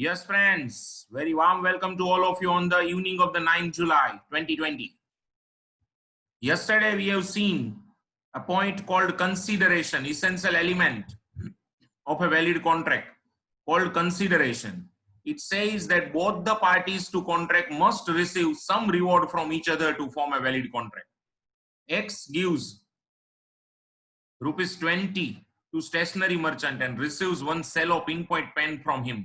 Yes, friends, very warm welcome to all of you on the evening of the 9th July 2020. Yesterday, we have seen a point called consideration, essential element of a valid contract called consideration. It says that both the parties to contract must receive some reward from each other to form a valid contract. X gives rupees 20 to stationery merchant and receives one cello pinpoint pen from him.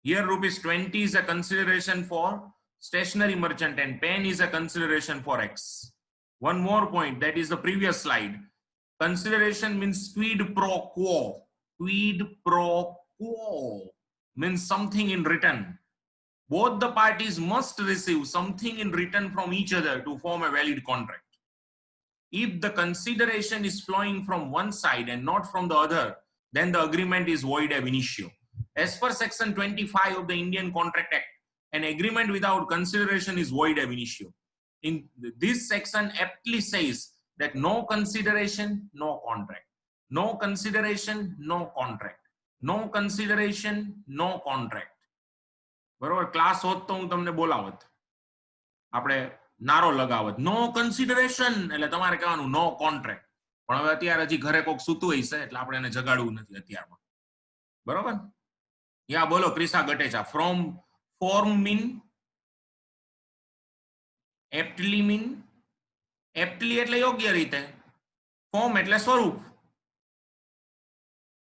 Here rupees 20 is a consideration for stationery merchant and pen is a consideration for X. One more point, that is the previous slide. Consideration means quid pro quo. Quid pro quo means something in return. Both the parties must receive something in return from each other to form a valid contract. If the consideration is flowing from one side and not from the other, then the agreement is void ab initio. As per section 25 of the Indian Contract Act, an agreement without consideration is void ab initio. In this section aptly says that no consideration, no contract. No consideration, no contract. No consideration, no contract. બરોબર, class હોત તો હું તમને બોલાવત, આપણે નારો લગાવત, નો consideration એટલે તમારે કહેવાનું નો કોન્ટ્રાક્ટ. પણ હવે અત્યારે હજી ઘરે કોક સૂતું હશે એટલે આપણે એને જગાડવું નથી અત્યારમાં. બરોબર? યા બોલો Krisa ગટેચા. From form mean એપ્ટલી mean એપ્ટલી એટલે યોગ્ય રીતે, ફોર્મ એટલે સ્વરૂપ.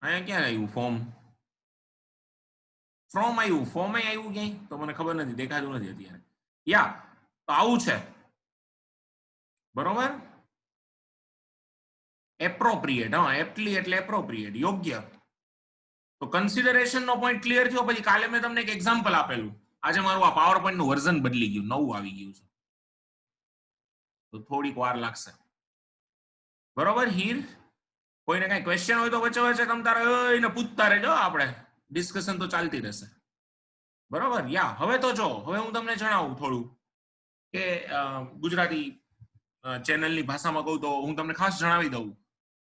અહીંયા ક્યાં આવ્યું ફોર્મ? ફ્રોમ આવ્યું, ફોર્મ આવ્યું ક્યાંય તો મને ખબર નથી, દેખાતું નથી અત્યારે. યા તો આવું છે. બરોબર? એપ્રોપ્રિએટ, હા, એપ્ટલી એટલે એપ્રોપ્રિએટ, યોગ્ય. તો કન્સિડરેશન નો પોઈન્ટ ક્લિયર થયો. પછી કાલે મેં તમને એક એક્ઝામ્પલ આપેલું. આજે મારું આ પાવરપોઈન્ટ નું વર્ઝન બદલી ગયું, નવું આવી ગયું છે, તો થોડીક વાર લાગશે. બરોબર? હીર કોઈને કઈ ક્વેશ્ચન હોય તો વચ્ચે વચ્ચે તમ તારે એને પૂછતા રહેજો, આપણે ડિસ્કશન તો ચાલતી રહેશે. બરોબર? યા હવે તો જો, હવે હું તમને જણાવું થોડું કે ગુજરાતી ચેનલની ભાષામાં કહું તો હું તમને ખાસ જણાવી દઉં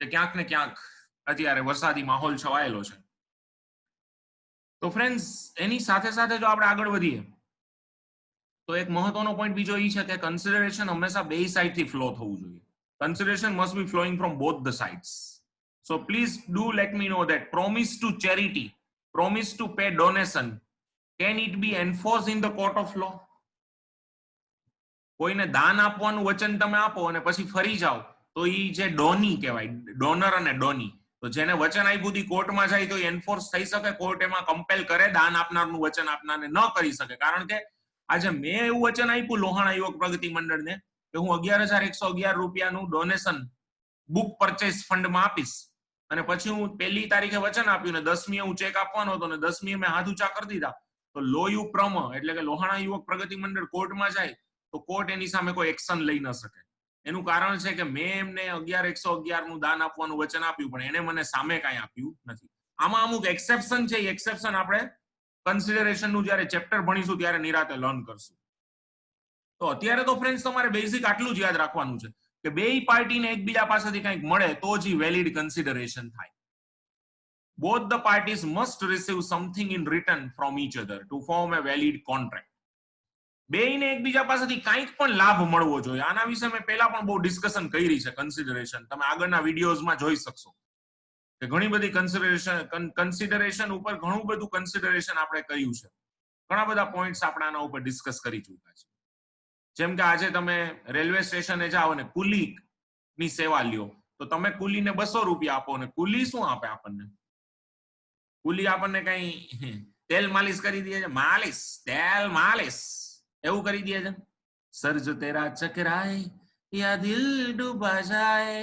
કે ક્યાંક ને ક્યાંક અત્યારે વરસાદી માહોલ છવાયેલો છે. તો ફ્રેન્ડ્સ, એની સાથે સાથે જો આપણે આગળ વધીએ તો એક મહત્વનો પોઈન્ટ બીજો એ છે કે કન્સિડરેશન હંમેશા બે સાઈડથી ફ્લો થવું જોઈએ. Consideration must be flowing from both the sides. So please do let me know that promise to charity, promise to pay donation, can it be enforced in the court of law? કોઈને દાન આપવાનું વચન તમે આપો અને પછી ફરી જાઓ તો ઈ જે ડોની કહેવાય, ડોનર અને ડોની, તો જેને વચન આપ્યું હતી કોર્ટમાં જાય તો એન્ફોર્સ થઈ શકે? કોર્ટ એમાં કમ્પેલ કરે દાન આપનારનું વચન આપનારને? ન કરી શકે. કારણ કે આજે મેં એવું વચન આપ્યું લોહાણા યુવક પ્રગતિ મંડળને કે હું 11,111 રૂપિયાનું ડોનેશન બુક પરચેસ ફંડમાં આપીશ, અને પછી હું 1લી તારીખે વચન આપ્યું ને 10મીએ હું ચેક આપવાનો હતો ને 10મીએ મેં હાથ ઊંચા કરી દીધા, તો લોયુ પ્રમ એટલે કે લોહાણા યુવક પ્રગતિ મંડળ કોર્ટમાં જાય તો કોર્ટ એની સામે કોઈ એક્શન લઈ ન શકે. એનું કારણ છે કે મેં એમને 11,111 નું દાન આપવાનું વચન આપ્યું પણ એને મને સામે કાંઈ આપ્યું નથી. આમાં અમુક એક્સેપ્શન છે, એ એક્સેપ્શન આપણે કન્સિડરેશનનું જ્યારે ચેપ્ટર ભણીશું ત્યારે નિરાતે લર્ન કરશું. તો અત્યારે તો ફ્રેન્ડ્સ તમારે બેઝિક આટલું જ યાદ રાખવાનું છે કે બેય પાર્ટીને એકબીજા પાસેથી કંઈક મળે તો જ વેલિડ કન્સિડરેશન થાય. Both the parties must receive something in return from each other to form a valid contract. બેયને એકબીજા પાસેથી કંઈક પણ લાભ મળવો જોઈએ. આના વિશે મેં પહેલા પણ બહુ ડિસ્કશન કરી છે. કન્સિડરેશન તમે આગળના વિડીયોઝમાં જોઈ શકશો કે ઘણી બધી કન્સિડરેશન ઉપર ઘણું બધું કન્સિડરેશન આપણે કર્યું છે. ઘણા બધા પોઈન્ટ્સ આપણે આના ઉપર ડિસ્કસ કરી ચૂક્યા છે. જેમ કે આજે તમે રેલવે સ્ટેશને જાઓ અને કુલીની સેવા લ્યો તો તમે કુલીને 200 રૂપિયા આપો અને કુલી શું આપે આપણને? કુલી આપણને કઈ તેલ માલિશ કરી દે છે, માલિશ, તેલ માલિશ એવું કરી દે છે. સર જો તેરા ચકરાય યા દિલ ડૂબા જાય,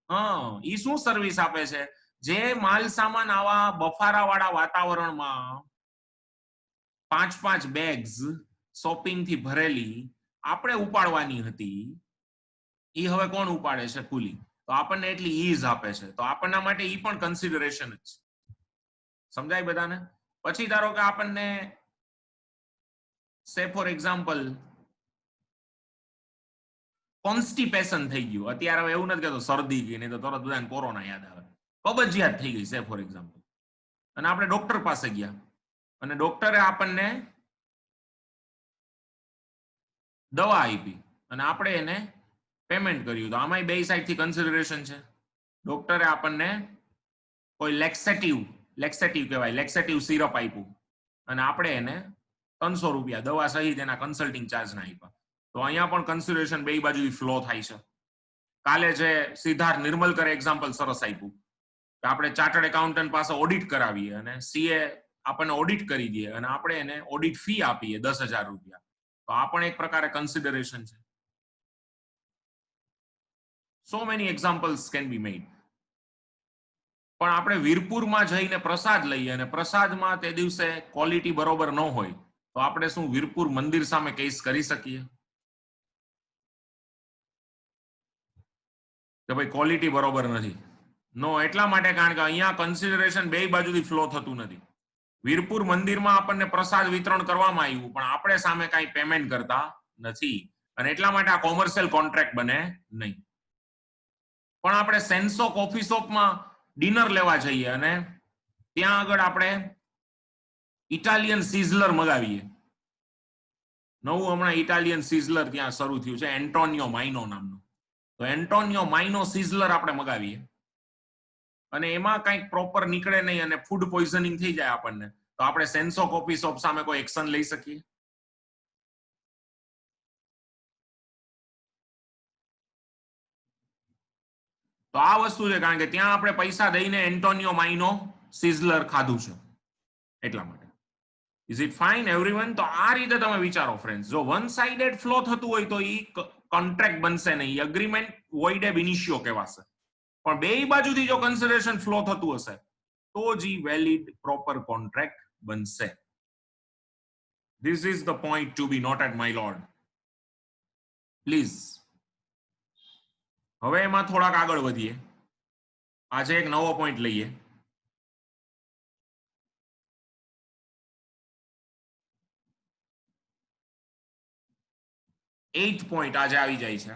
હા, ઈ શું સર્વિસ આપે છે? જે માલ સામાન આવા બફારાવાળા વાતાવરણમાં 5-5 બેગ્સ શોપિંગ થી ભરેલી આપણે ઉપાડવાની હતી, ઈ હવે કોણ ઉપાડે છે? કુલી. તો આપણને એટલી ઈઝ આપે છે, તો આપણના માટે ઈ પણ કન્સિડરેશન જ. સમજાય બધાને? પછી ધારો કે આપણને સે ફોર એક્ઝામ્પલ કોન્સ્ટિપેશન થઈ ગયું. અત્યારે હવે એવું નથી કહેતો શરદી ગઈ, નહીં તો તરત બધાને કોરોના યાદ આવે. કબજિયાત થઈ ગઈ સે ફોર એક્ઝામ્પલ, અને આપણે ડોક્ટર પાસે ગયા અને ડોક્ટરે આપણને દવા આપી અને આપણે એને પેમેન્ટ કર્યું. તો આમાંય બે સાઈડથી કન્સિડરેશન છે. ડોક્ટરે આપણને કોઈ લેક્સેટિવ કહેવાય, લેક્સેટિવ સિરપ આપ્યું અને આપણે એને 300 રૂપિયા દવા સહિત એના કન્સલ્ટિંગ ચાર્જના આપ્યા. તો અહીંયા પણ કન્સિડરેશન બે બાજુથી ફ્લો થાય છે. કાલે જે સિદ્ધાર્થ નિર્મલકરે એક્ઝામ્પલ સરસ આપ્યું કે આપણે ચાર્ટર્ડ એકાઉન્ટન્ટ પાસે ઓડિટ કરાવીએ અને સીએ આપણને ઓડિટ કરી દે અને આપણે એને ઓડિટ ફી આપીએ 10,000 રૂપિયા. તો આ પણ એક પ્રકારે કન્સિડરેશન છે. So many examples can be made. પણ આપણે વીરપુરમાં જઈને પ્રસાદ લઈએ અને પ્રસાદમાં તે દિવસે ક્વોલિટી બરોબર ન હોય તો આપણે શું વીરપુર મંદિર સામે કેસ કરી શકીએ કે ભાઈ ક્વોલિટી બરોબર નથી? નો. એટલા માટે કારણ કે અહીંયા કન્સિડરેશન બે બાજુથી ફ્લો થતું નથી. વીરપુર મંદિરમાં આપણને પ્રસાદ વિતરણ કરવામાં આવ્યું પણ આપણે સામે કાંઈ પેમેન્ટ કરતા નથી અને એટલા માટે આ કોમર્શિયલ કોન્ટ્રાક્ટ બને નહીં. પણ આપણે સેન્સો કોફી શોપમાં ડિનર લેવા જઈએ અને ત્યાં આગળ આપણે ઇટાલિયન સિઝલર મગાવીએ. નવું હમણાં ઇટાલિયન સિઝલર ત્યાં શરૂ થયું છે, એન્ટોનિયો માઇનો નામનું. તો એન્ટોનિયો માઇનો સિઝલર આપણે મગાવીએ અને એમાં કંઈક પ્રોપર નીકળે નહીં અને ફૂડ પોઈઝનિંગ થઈ જાય આપણને, તો આપણે સેન્સો કોફી શોપ સામે કોઈ એક્શન લઈ શકીએ? તો આ વસ્તુ છે કારણ કે ત્યાં આપણે પૈસા દઈને એન્ટોનિયો માઇનો સિઝલર ખાધું છે એટલા માટે. Is it fine everyone? તો આ રીતે તમે વિચારો ફ્રેન્ડ્સ. જો વન સાઇડેડ ફ્લો થતું હોય તો ઈ કોન્ટ્રાક્ટ બનશે નહીં, એગ્રીમેન્ટ વોઇડ એબ ઇનિશિયો કહેવાશે. પણ બે બાજુથી જો કન્સિડરેશન ફ્લો થતું હશે તો જ ઈ વેલિડ પ્રોપર કોન્ટ્રાક્ટ બનશે. This is the point to be noted, my lord. Please. હવે એમાં થોડાક આગળ વધીએ. આજે એક નવો પોઈન્ટ લઈએ. 8th પોઈન્ટ આજે આવી જાય છે.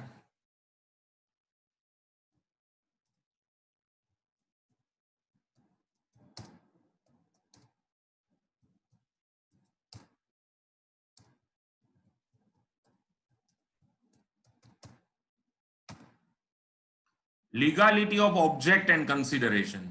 Legality of object and consideration.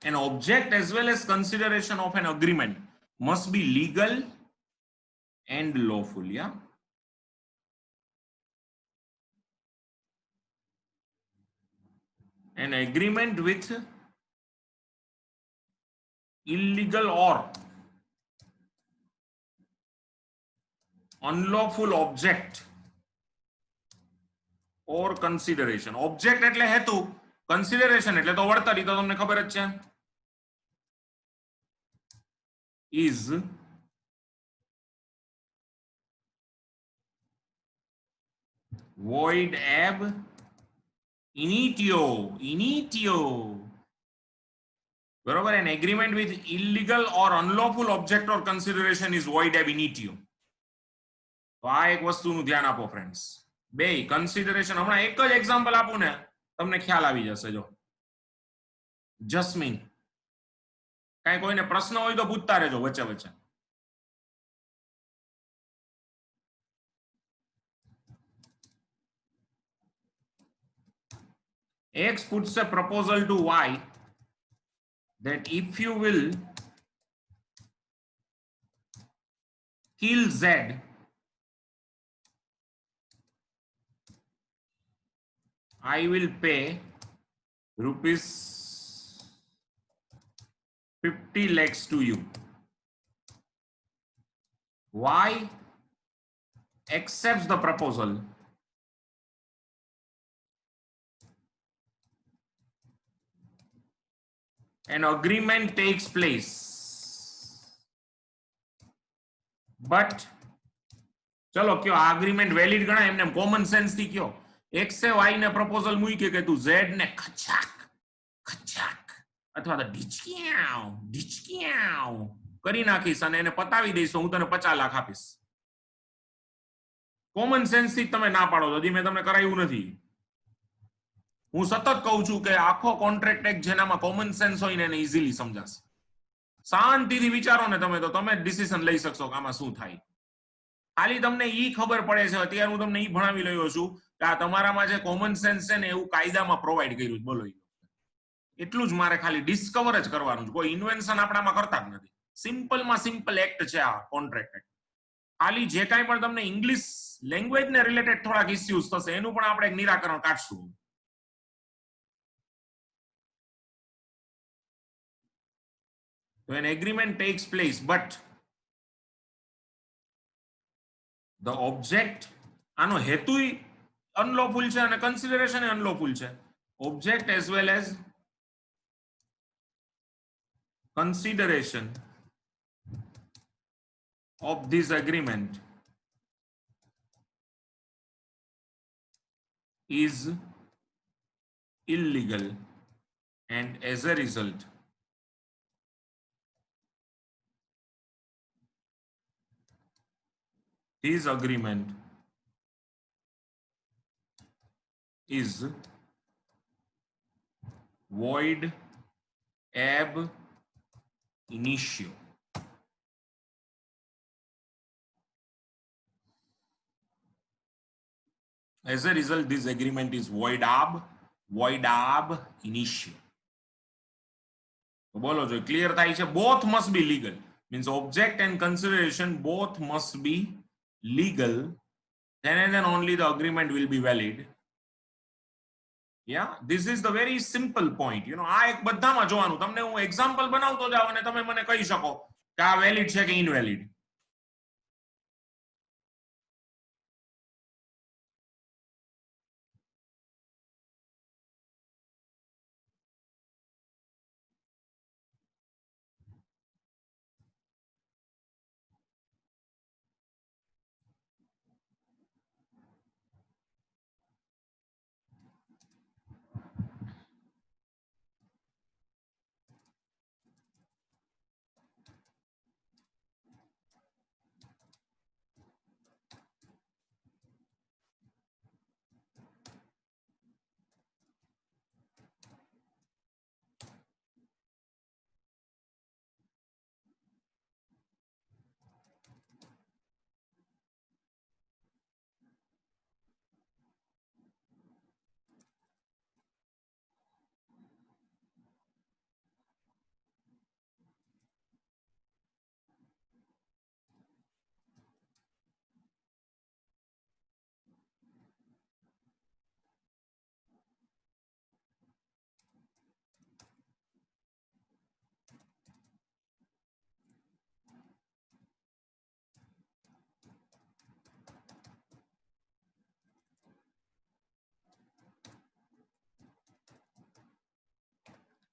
An object as well as consideration of an agreement must be legal and lawful. Yeah. An agreement with illegal or unlawful object or consideration. Object એટલે હેતુ, consideration એટલે તો વળતર, ઈ તો તમને ખબર જ છે. is void ab initio. બરોબર? An agreement with illegal or unlawful object or consideration is void ab initio. તો આ એક વસ્તુનું ધ્યાન આપો ફ્રેન્ડ્સ. બે કન્સિડરેશન, હમણાં એક જ એક્ઝામ્પલ આપું ને તમને ખ્યાલ આવી જશે. જો જસ્મીન, કઈ કોઈને પ્રશ્ન હોય તો પૂછતા રહેજો વચ્ચે વચ્ચે. X puts a proposal to Y that if you will kill Z, I will pay rupees 50 lakhs to you. Y accepts the proposal an agreement takes place, but ચલો કયો આ agreement valid ગણાય એમને કોમન સેન્સ થી કયો x એ y ને proposal મૂકી કે તું z ને ખચાક ખચાક અથવા તો ઢીચક્યાવ કરી નાખીશ અને એને પતાવી દઈશ હું તને 50 લાખ આપીશ કોમન સેન્સ થી તમે ના પાડો તો મેં તમને કરાયું નથી હું સતત કહું છું કે આખો કોન્ટ્રાક્ટ એક જેનામાં કોમન સેન્સ હોય ને એને ઈઝીલી સમજાશે શાંતિથી વિચારો ને તમે તો તમે ડિસિઝન લઈ શકશો કે આમાં શું થાય ખાલી તમને ઈ ખબર પડે છે અત્યારે હું તમને ઈ ભણાવી રહ્યો છું કે આ તમારામાં જે કોમન સેન્સ છે ને એવું કાયદામાં પ્રોવાઈડ કર્યું છે બોલો એટલું જ મારે ખાલી ડિસ્કવર જ કરવાનું છે કોઈ ઇન્વેન્શન આપણામાં કરતા જ નથી સિમ્પલમાં સિમ્પલ એક્ટ છે આ કોન્ટ્રાક્ટ એક્ટ ખાલી જે કાંઈ પણ તમને ઇંગ્લિશ લેંગ્વેજ ને રિલેટેડ થોડાક ઇસ્યુઝ થશે એનું પણ આપણે એક નિરાકરણ કાઢશું So an agreement takes place, but the object, આનો હેતુ અનલોફુલ છે અને કન્સિડરેશન અનલોફુલ છે. Object as well as consideration of this agreement is illegal, and as a result this agreement is void ab initio. As a result, this agreement is void ab initio. બોલો જો clear થાય છે both must be legal means object and consideration both must be legal, then and then only the agreement will be valid. Yeah, this is the very simple point. You know, આ એક બધામાં જોવાનું તમને હું example બનાવતો જાવ અને તમે મને કહી શકો કે આ વેલિડ છે કે ઇનવેલિડ.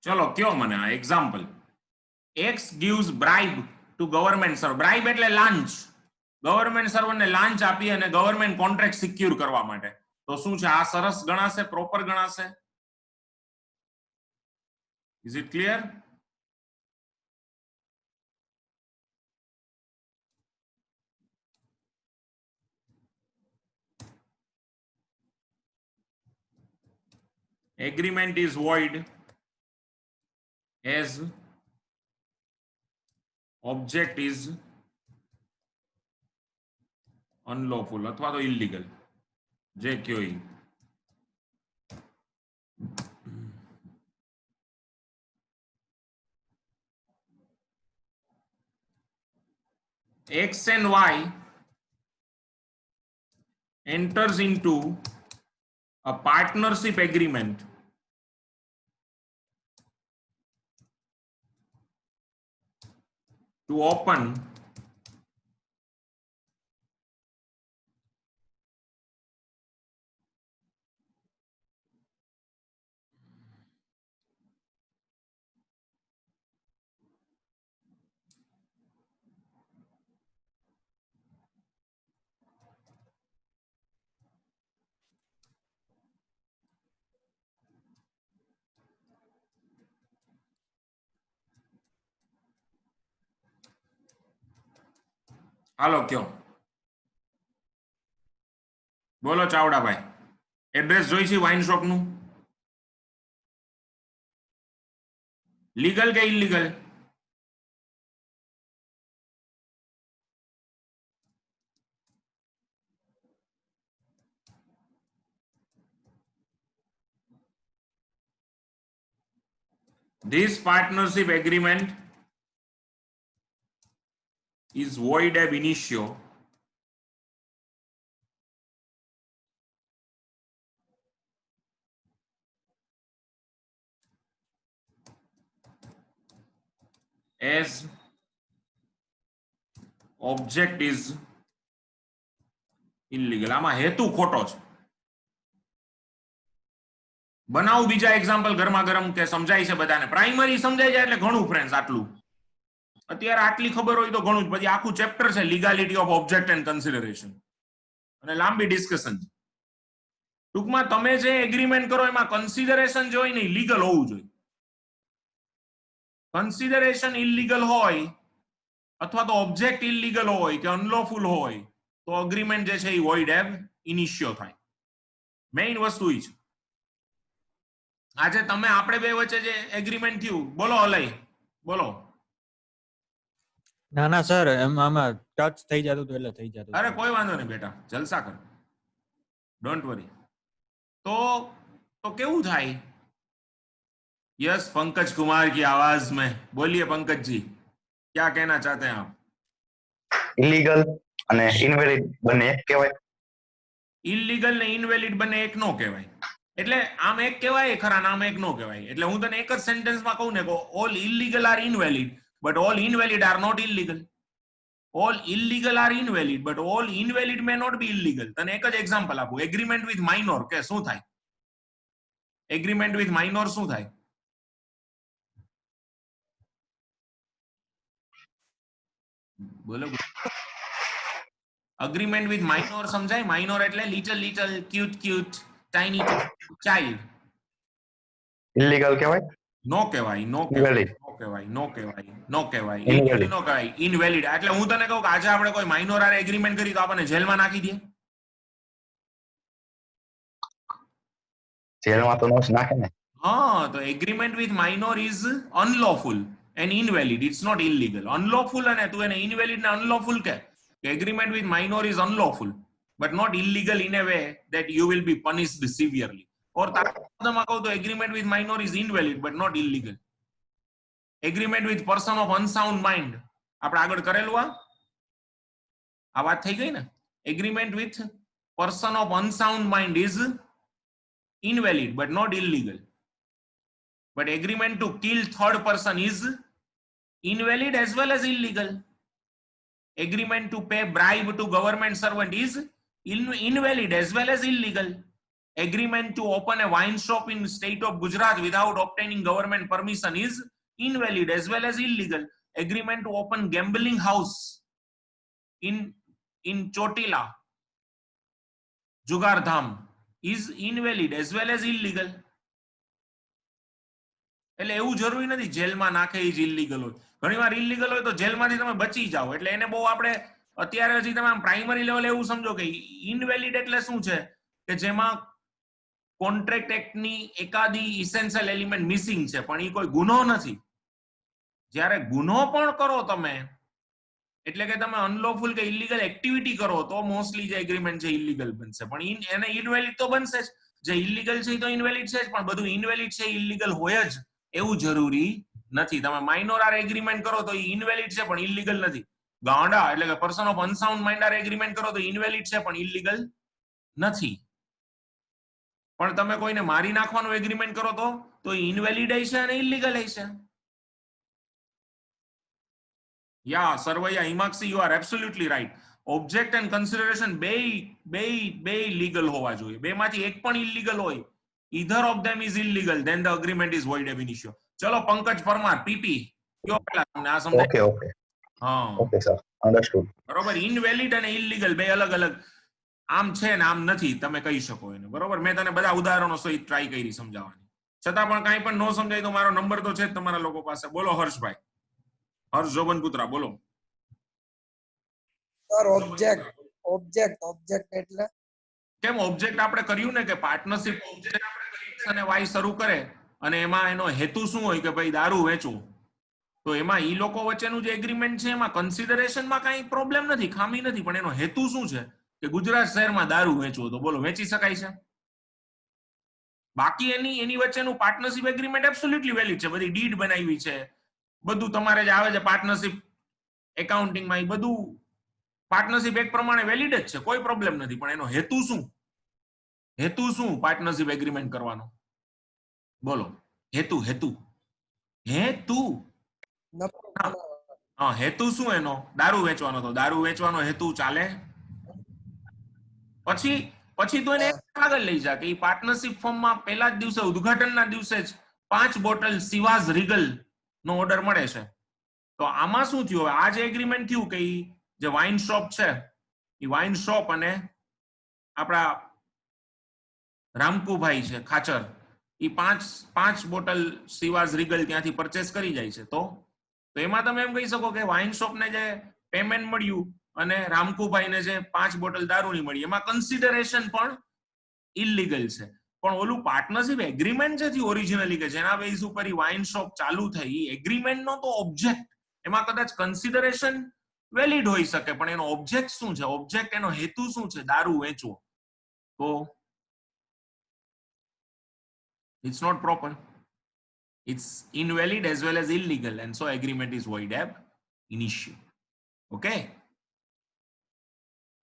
ચલો કયો મને આ example x gives bribe to government servant. bribe એટલે લાંચ. ગવર્નમેન્ટ સર્વન્ટને લાંચ આપી અને ગવર્નમેન્ટ કોન્ટ્રાક્ટ સિક્યોર કરવા માટે તો શું છે આ સરસ ગણાશે પ્રોપર ગણાશે? Is it clear? Agreement is void as object is unlawful અથવા તો illegal જે કયો ઈ. X and Y enters into a partnership agreement to open હાલો કયો, બોલો ચાવડાભાઈ, એડ્રેસ જોઈ છે વાઇન શોપ નું? લીગલ કે illegal? This partnership agreement is void ab initio as object is illegal. આમાં હેતુ ખોટો છે. બનાવું બીજા એક્ઝામ્પલ ગરમા ગરમ કે સમજાય છે બધાને? પ્રાઇમરી સમજાય જાય એટલે ઘણું ફ્રેન્ડ્સ, આટલું અત્યારે આટલી ખબર હોય તો ઘણું જ. પછી આખું ચેપ્ટર છે legality of object and consideration, અને લાંબી ડિસ્કશન. ટૂંકમાં તમે જે એગ્રીમેન્ટ કરો એમાં કન્સિડરેશન જે હોય ને લીગલ હોવું જોઈએ. કન્સિડરેશન ઇલીગલ હોય અથવા તો ઓબ્જેક્ટ ઇલીગલ હોય કે અનલોફુલ હોય તો અગ્રીમેન્ટ જે છે એ વોઇડ એબ ઇનિશિયો થાય. મેઇન વસ્તુ એ છે. આજે તમે આપણે બે વચ્ચે જે એગ્રીમેન્ટ થયું, બોલો અલય, બોલો. ના ના સર, આમાં ટચ થઈ જતું હતું એટલે થઈ જતું. અરે કોઈ વાંધો નહીં બેટા, જલસા કર, ડોન્ટ વરી. તો કેવું થાય? यस पंकज कुमार की आवाज में बोलिए पंकज जी, क्या कहना चाहते हैं आप? इलीगल અને ઇનવેલિડ બંને એક કહેવાય? ઇલીગલ ને ઇનવેલિડ બંને એક નો કહેવાય. એટલે આમ એક કહેવાય ખરા, આમ એક નો કહેવાય. એટલે હું તને એક જ સેન્ટેન્સમાં કહું ને, all illegal are invalid but all invalid are not illegal. All illegal are invalid but all invalid may not be illegal. તને એક જ એક્ઝામ્પલ આપું. એગ્રીમેન્ટ વિથ માઇનોર કે શું થાય? એગ્રીમેન્ટ વિથ માઇનોર શું થાય? બોલો. અગ્રીમેન્ટ વિથ માઇનોર સમજાય? માઇનોર એટલે little cute tiny child. Illegal કહેવાય? નો કહેવાય, નો કહેવાય, ઇનવેલિડ. એટલે હું તને કહું કે આજે આપણે કોઈ માઇનોર આરે એગ્રીમેન્ટ કરી તો આપણને જેલમાં નાખી દે? જેલમાં તો નો નાખે ને. હા, તો agreement with minor is unlawful and invalid. It's not illegal. Unlawful અને તું એને ઇનવેલિડ ને અનલોફુલ કે? Agreement with minor is unlawful but not illegal in a way that you will be punished severely. Or તારામાં કહું તો agreement with minor is invalid but not illegal. Agreement with person of unsound mind, આપણે આગળ કરેલું આ વાત થઈ ગઈ ને? Agreement with person of unsound mind is invalid but not illegal. But agreement to kill third person is invalid as well as illegal. Agreement to pay bribe to government servant is invalid as well as illegal. Agreement to open a wine shop in state of Gujarat without obtaining government permission is invalid as well as illegal. Agreement to open gambling house in Chotila, Jugar Dham is invalid as well as illegal. એટલે એવું જરૂરી નથી જેલમાં નાખે એ જ illegal હોય. ઘણીવાર illegal હોય તો જેલમાંથી તમે બચી જાઓ. એટલે એને બહુ આપણે અત્યારે હજી તમે પ્રાઇમરી લેવલે એવું સમજો કે ઇનવેલિડ એટલે શું છે કે જેમાં કોન્ટ્રાક્ટ એક્ટની એકાદી ઇસેન્શિયલ એલિમેન્ટ મિસિંગ છે પણ એ કોઈ ગુનો નથી. જ્યારે ગુનો પણ કરો તમે, એટલે કે તમે અનલોફુલ કે ઇલીગલ એક્ટિવિટી કરો તો મોસ્ટલી જે એગ્રીમેન્ટ છે ઇલીગલ બનશે. પણ એને ઇનવેલિડ તો બનશે જ. જે ઇલીગલ છે તો ઇનવેલિડ છે જ, પણ બધું ઇનવેલિડ છે ઇલીગલ હોય જ એવું જરૂરી નથી. તમે માઇનોર આર એગ્રીમેન્ટ કરો તો ઇનવેલિડ છે પણ ઇલીગલ નથી. ગાંડા એટલે કે person of unsound mind are agreement કરો તો ઇનવેલિડ છે પણ ઇલીગલ નથી. પણ તમે કોઈને મારી નાખવાનું એગ્રીમેન્ટ કરો તો ઇનવેલિડ છે અને ઇલીગલ છે. યા Sarvaiya Himakshi, you are absolutely right. Object and consideration બે લીગલ હોવા જોઈએ. બેમાંથી એક પણ ઇલીગલ હોય, either of them is illegal, then the agreement is void ab initio. ચલો પંકજ પરમાર પીપી કયો પહેલા તમને આ સમજાય? ઓકે ઓકે હા ઓકે સર, અન્ડરસ્ટુડ. બરોબર. ઇનવેલિડ અને ઇલીગલ બે અલગ અલગ આમ છે ને આમ નથી, તમે કહી શકો એને. બરોબર. મેં તને બધા ઉદાહરણો સહિત ટ્રાય કરી સમજાવવાની. છતાં પણ કાંઈ પણ ન સમજાય તો મારો નંબર તો છે જ તમારા લોકો પાસે. બોલો હર્ષભાઈ, હર્ષ જોબનપુત્રા, બોલો. સર ઓબ્જેક્ટ એટલે કેમ ઓબ્જેક્ટ આપણે કર્યું ને કે પાર્ટનરશિપ અને વાય શરૂ કરે અને એમાં એનો હેતુ શું હોય કે ભાઈ દારૂ વેચવું, તો એમાં ઈ લોકો વચ્ચેનું જે એગ્રીમેન્ટ છે એમાં કન્સિડરેશનમાં કાંઈ પ્રોબ્લેમ નથી, ખામી નથી, પણ એનો હેતુ શું છે કે ગુજરાત શહેરમાં દારૂ વેચવું, તો બોલો વેચી શકાય છે? બાકી એની વચ્ચેનું પાર્ટનરશિપ એગ્રીમેન્ટ એબ્સોલ્યુટલી વેલિડ છે, બધી ડીડ બનાવી છે, બધું તમારે જે આવે છે પાર્ટનરશિપ એકાઉન્ટિંગમાં, એ બધું પાર્ટનરશિપ એક પ્રમાણે વેલિડ જ છે, કોઈ પ્રોબ્લેમ નથી. પણ એનો હેતુ શું? હેતુ શું પાર્ટનરશિપ એગ્રીમેન્ટ કરવાનો? બોલો હેતુ હેતુ હેતુ નફો કમાવાનો. હા, હેતુ શું એનો? દારૂ વેચવાનો. તો દારૂ વેચવાનો હેતુ ચાલે? પછી તો એને આગળ લઈ જા કે ઈ પાર્ટનરશિપ ફોર્મમાં પહેલા જ દિવસે, ઉદ્ઘાટનના દિવસે જ 5 બોટલ સિવાઝ રીગલ નો ઓર્ડર મળે છે. તો આમાં શું થયું? આ જે એગ્રીમેન્ટ થયું કે ઈ જે વાઇન શોપ છે, એ વાઇન શોપ અને આપણા રામકુભાઈ છે ખાચર, એ પાંચ બોટલ સિવાઝ રીગલ ત્યાંથી પરચેસ કરી જાય છે. તો એમાં તમે એમ કહી શકો કે વાઇન શોપને જે પેમેન્ટ મળ્યું અને રામકુભાઈને જે 5 બોટલ દારૂની મળી, એમાં કન્સિડરેશન પણ ઇલીગલ છે. પણ ઓલું પાર્ટનરશિપ એગ્રીમેન્ટ જે થયું ઓરિજિનલી, કે જેના બેઝ ઉપર વાઇન શોપ ચાલુ થઈ, એગ્રીમેન્ટ નો તો ઓબ્જેક્ટ, એમાં કદાચ કન્સિડરેશન વેલિડ હોઈ શકે, પણ એનો ઓબ્જેક્ટ શું છે? ઓબ્જેક્ટ, એનો હેતુ શું છે? દારૂ વેચવો. તો it's not proper, it's invalid as well as illegal, and so agreement is void ab initio. Okay,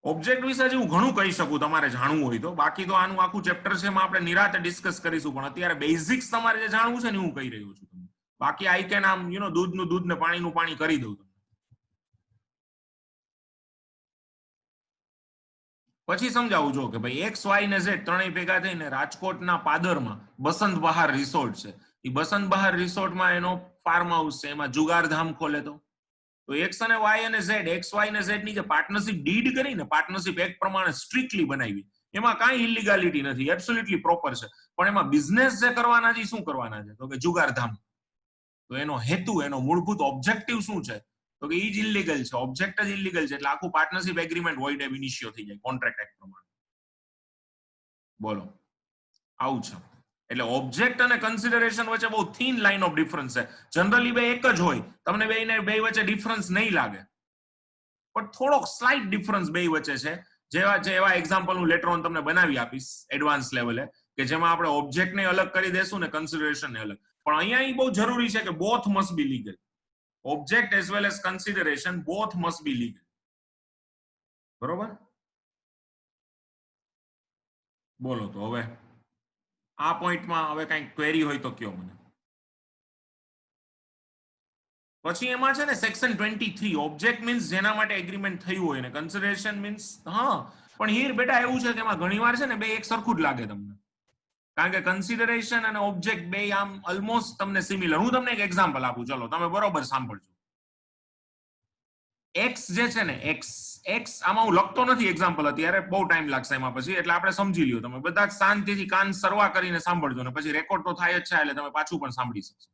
object વિશે હજી હું ઘણું કહી શકું તમારે જાણવું હોય તો, બાકી તો આનું આખું ચેપ્ટર છે એમાં આપણે નિરાતે ડિસ્કસ કરીશું, પણ અત્યારે બેઝિક્સ તમારે જે જાણવું છે ને હું કહી રહ્યો છું તમને. બાકી આઈ કેન આમ દૂધનું દૂધ ને પાણીનું પાણી કરી દઉં. પછી સમજાવું જો કે ભાઈ એક્સ વાય ને ઝેડ ત્રણેય ભેગા થઈને રાજકોટના પાદરમાં બસંત બહાર રિસોર્ટ છે. એ બસંત બહાર રિસોર્ટમાં એનો ફાર્મ હાઉસ છે, એમાં જુગારધામ ખોલે. તો એક્સ અને વાય અને ઝેડ, એક્સ વાય અને ઝેડ ની જે પાર્ટનરશિપ ડીડ કરીને પાર્ટનરશિપ એક પ્રમાણે સ્ટ્રિક્ટલી બનાવી, એમાં કાંઈ ઇલીગાલિટી નથી, એબ્સોલ્યુટલી પ્રોપર છે. પણ એમાં બિઝનેસ જે કરવાના છે શું કરવાના છે? તો કે જુગારધામ. તો એનો હેતુ, એનો મૂળભૂત ઓબ્જેક્ટિવ શું છે? તો કે ઈ જ ઇલીગલ છે, ઓબ્જેક્ટ જ ઇલીગલ છે, એટલે આખું પાર્ટનરશિપ એગ્રીમેન્ટ વોઇડ એબ ઇનિશિયો થઈ જાય કોન્ટ્રાક્ટ એક્ટ પ્રમાણે. બોલો આવું છે. એટલે ઓબ્જેક્ટ અને કન્સિડરેશન વચ્ચે બહુ થીન લાઇન ઓફ ડિફરન્સ છે. જનરલી બે એક જ હોય, તમને બે વચ્ચે ડિફરન્સ નહીં લાગે, પણ થોડોક સ્લાઇટ ડિફરન્સ બે વચ્ચે છે. જેવા એક્ઝામ્પલ હું લેટર ઓન તમને બનાવી આપીશ એડવાન્સ લેવલે, કે જેમાં આપણે ઓબ્જેક્ટને અલગ કરી દેશું ને કન્સિડરેશનને અલગ. પણ અહીંયા બહુ જરૂરી છે કે both must be legal. Object as well as consideration both must be legal. બરોબર? બોલો તો હવે આ પોઈન્ટમાં હવે કઈ ક્વેરી હોય તો કયો મને. પછી એમાં છે ને સેક્શન 23, ઓબ્જેક્ટ મીન્સ જેના માટે એગ્રીમેન્ટ થયું હોય, ને કન્સિડરેશન મીન્સ, હા પણ હીર બેટા એવું છે કે એમાં ઘણીવાર છે ને બે એક સરખું જ લાગે તમને, કારણ કે કન્સિડરેશન અને ઓબ્જેક્ટ બે આમ ઓલમોસ્ટ તમને સિમિલર. હું તમને એક એક્ઝામ્પલ આપું, ચલો તમે બરોબર સાંભળજો. એક્સ જે છે ને, એક્સ આમાં હું લખતો નથી એક્ઝામ્પલ અત્યારે, બહુ ટાઈમ લાગશે એમાં પછી, એટલે આપણે સમજી લ્યો. તમે બધા જ શાંતિથી કાન સરવા કરીને સાંભળજો, ને પછી રેકોર્ડ તો થાય જ છે, એટલે તમે પાછું પણ સાંભળી શકશો.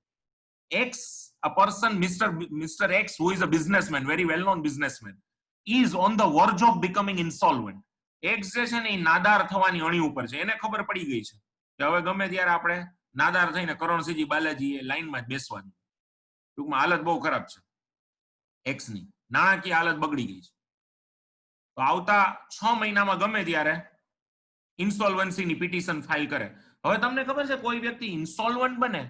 X, a person, Mr. X, who is a businessman, very well known businessman, is on the verge of becoming insolvent. X જે છે ને એ નાદાર થવાની અણી ઉપર છે. એને ખબર પડી ગઈ છે કે હવે ગમે ત્યારે આપણે નાદાર થઈને કરણસિંહજી બાલાજી એ લાઈનમાં જ બેસવાનું. ટૂંકમાં હાલત બહુ ખરાબ છે એક્સ ની, નાણાકીય હાલત બગડી ગઈ છે. તો આવતા 6 મહિનામાં ગમે ત્યારે ઇન્સોલ્વન્સીની પિટિશન ફાઇલ કરે. હવે તમને ખબર છે કોઈ વ્યક્તિ ઇન્સોલ્વન્ટ બને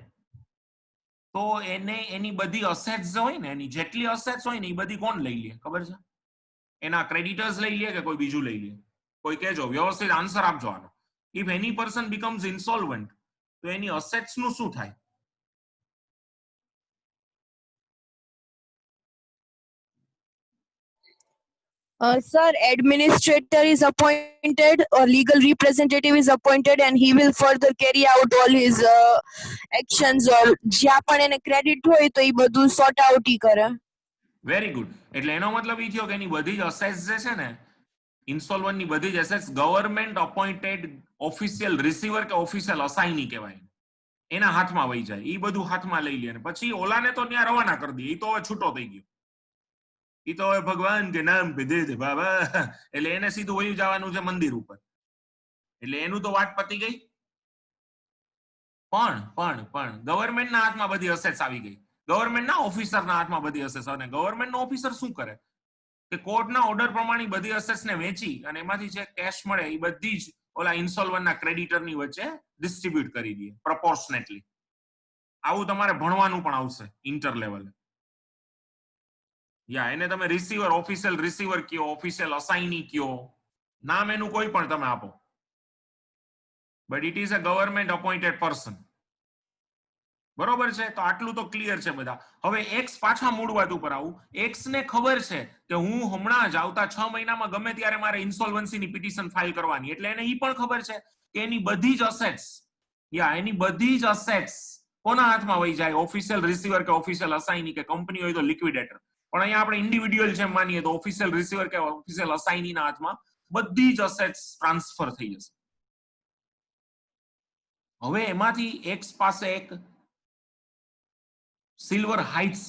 તો એને એની બધી અસેટ્સ હોય ને, એની જેટલી અસેટ્સ હોય ને એ બધી કોણ લઈ લે ખબર છે? એના ક્રેડિટર્સ લઈ લે કે કોઈ બીજું લઈ લે? કોઈ કહેજો, વ્યવસ્થિત આન્સર આપજો આનો. ઇફ એની પર્સન બીકમ્સ ઇન્સોલ્વન્ટ તો એની અસેટ્સ નું શું થાય? Sir, administrator is appointed, or legal representative is appointed, and he will further carry out all his actions, or જ્યાં પણ એને ક્રેડિટ હોય તો એ બધું સોર્ટ આઉટ ઈ કરે. Very good. એટલે એનો મતલબ એ થયો કે એની બધી જ અસેટ્સ જે છે ને, ઇન્સોલ્વન્ટ ની બધી જ assets government appointed official receiver કે ઓફિશિયલ અસાઇની કહેવાય, એના હાથમાં વહી જાય. એ બધું હાથમાં લઈ લે અને પછી ઓલાને તો ત્યાં રવાના કરી દે, એ તો હવે છૂટો થઈ ગયો. ઈ તો હવે ભગવાન કે નામ પે દે દે બાબા, એટલે એને સીધું વયું જવાનું છે મંદિર ઉપર, એટલે એનું તો વાત પતી ગઈ. પણ ગવર્મેન્ટના હાથમાં બધી અસેટ્સ આવી ગઈ, ગવર્મેન્ટના ઓફિસરના હાથમાં બધી અસેટ્સ. અને ગવર્મેન્ટનો ઓફિસર શું કરે કે કોર્ટના ઓર્ડર પ્રમાણે બધી અસેટ્સને વેચી અને એમાંથી જે કેશ મળે એ બધી જ ઓલા ઇન્સોલ્વન્ટના ક્રેડિટરની વચ્ચે ડિસ્ટ્રીબ્યુટ કરી દે પ્રપોર્શનેટલી. આવું તમારે ભણવાનું પણ આવશે ઇન્ટર લેવલે. યા એને તમે રિસીવર, ઓફિશિયલ રિસીવર કયો, ઓફિશિયલ અસાઇની કયો, નામ એનું કોઈ પણ તમે આપો, but it is a government appointed person. બરોબર છે? તો આટલું તો ક્લિયર છે બધા. હવે એક્સ પાછા મૂળ વાત ઉપર આવું. એક્સ ને ખબર છે કે હું હમણાં જ આવતા 6 મહિનામાં ગમે ત્યારે મારે ઇન્સોલ્વન્સીની પિટિશન ફાઇલ કરવાની, એટલે એને ઈ પણ ખબર છે કે એની બધી જ અસેટ્સ, એની બધી જ અસેટ્સ કોના હાથમાં વહી જાય, ઓફિશિયલ રિસીવર કે ઓફિશિયલ અસાઇની, કે કંપની હોય તો લિક્વિડેટર. પણ અહીંયા આપણે ઇન્ડિવિડ્યુઅલ છે માનીએ તો ઓફિશિયલ રિસીવર કે ઓફિશિયલ અસાઇનીના હાથમાં બધી જ અસેટ્સ ટ્રાન્સફર થઈ જશે. હવે એમાંથી એક્સ પાસે એક સિલ્વર હાઇટ્સ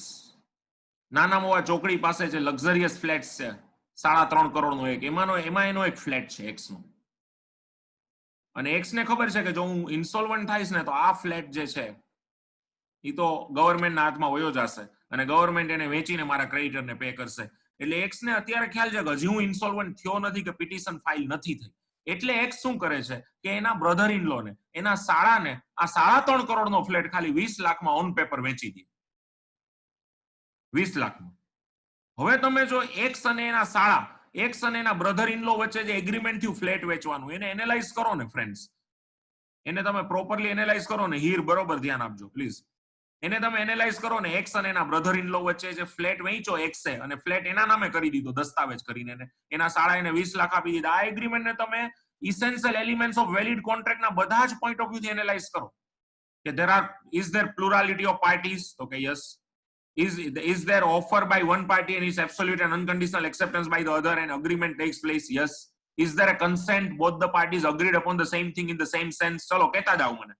નાના મોવા ચોકડી પાસે જે લક્ઝરિયસ ફ્લેટ્સ છે 3.5 કરોડનો એક, એમાં એનો એક ફ્લેટ છે એક્સ નો. અને એક્સ ને ખબર છે કે જો હું ઇન્સોલ્વન્ટ થાઈશ ને તો આ ફ્લેટ જે છે એ તો ગવર્મેન્ટના હાથમાં વયો જશે અને ગવર્મેન્ટ એને વેચીને મારા ક્રેડિટરને પે કરશે. એટલે એક્સ ને અત્યારે ખ્યાલ છે કે હજી હું ઇન્સોલ્વન્ટ થયો નથી કે પિટિશન ફાઇલ નથી થઈ, એટલે એક્સ શું કરે છે કે એના બ્રધર ઇન લો ને, એના શાળાને આ 3.5 કરોડનો ફ્લેટ ખાલી 20 લાખમાં ઓન પેપર વેચી દે. 20 લાખમાં. હવે તમે જો એક્સ અને એના શાળા, એક્સ અને એના બ્રધર ઇન લો વચ્ચે જે એગ્રીમેન્ટ થયું ફ્લેટ વેચવાનું, એને એનાલાઇઝ કરો ને ફ્રેન્ડ્સ, એને તમે પ્રોપરલી એનાલાઇઝ કરો ને. હીર બરોબર ધ્યાન આપજો પ્લીઝ. એને તમે એનાલાઇઝ કરો ને, એક્સ અને એના બ્રધર ઇન લો વચ્ચે જે ફ્લેટ વેચ્યો એક્સે, અને ફ્લેટ એના નામે કરી દીધો દસ્તાવેજ કરીને, એના શાળા એને 20 લાખ આપી દીધા. આ એગ્રીમેન્ટને તમે ઇસેન્શિયલ એલિમેન્ટ્સ ઓફ વેલિડ કોન્ટ્રાક્ટના બધા જ પોઈન્ટ ઓફ વ્યૂથી એનાલાઇઝ કરો કે ઇઝ ધેર પ્લુરાલિટી ઓફ પાર્ટીઝ? તો કે yes. Is there offer by one party and is absolute and unconditional acceptance by the other and agreement takes place? Yes. Is there a consent? Both the parties agreed upon the same thing in the same sense. ચલો કહેતા જાઓ મને.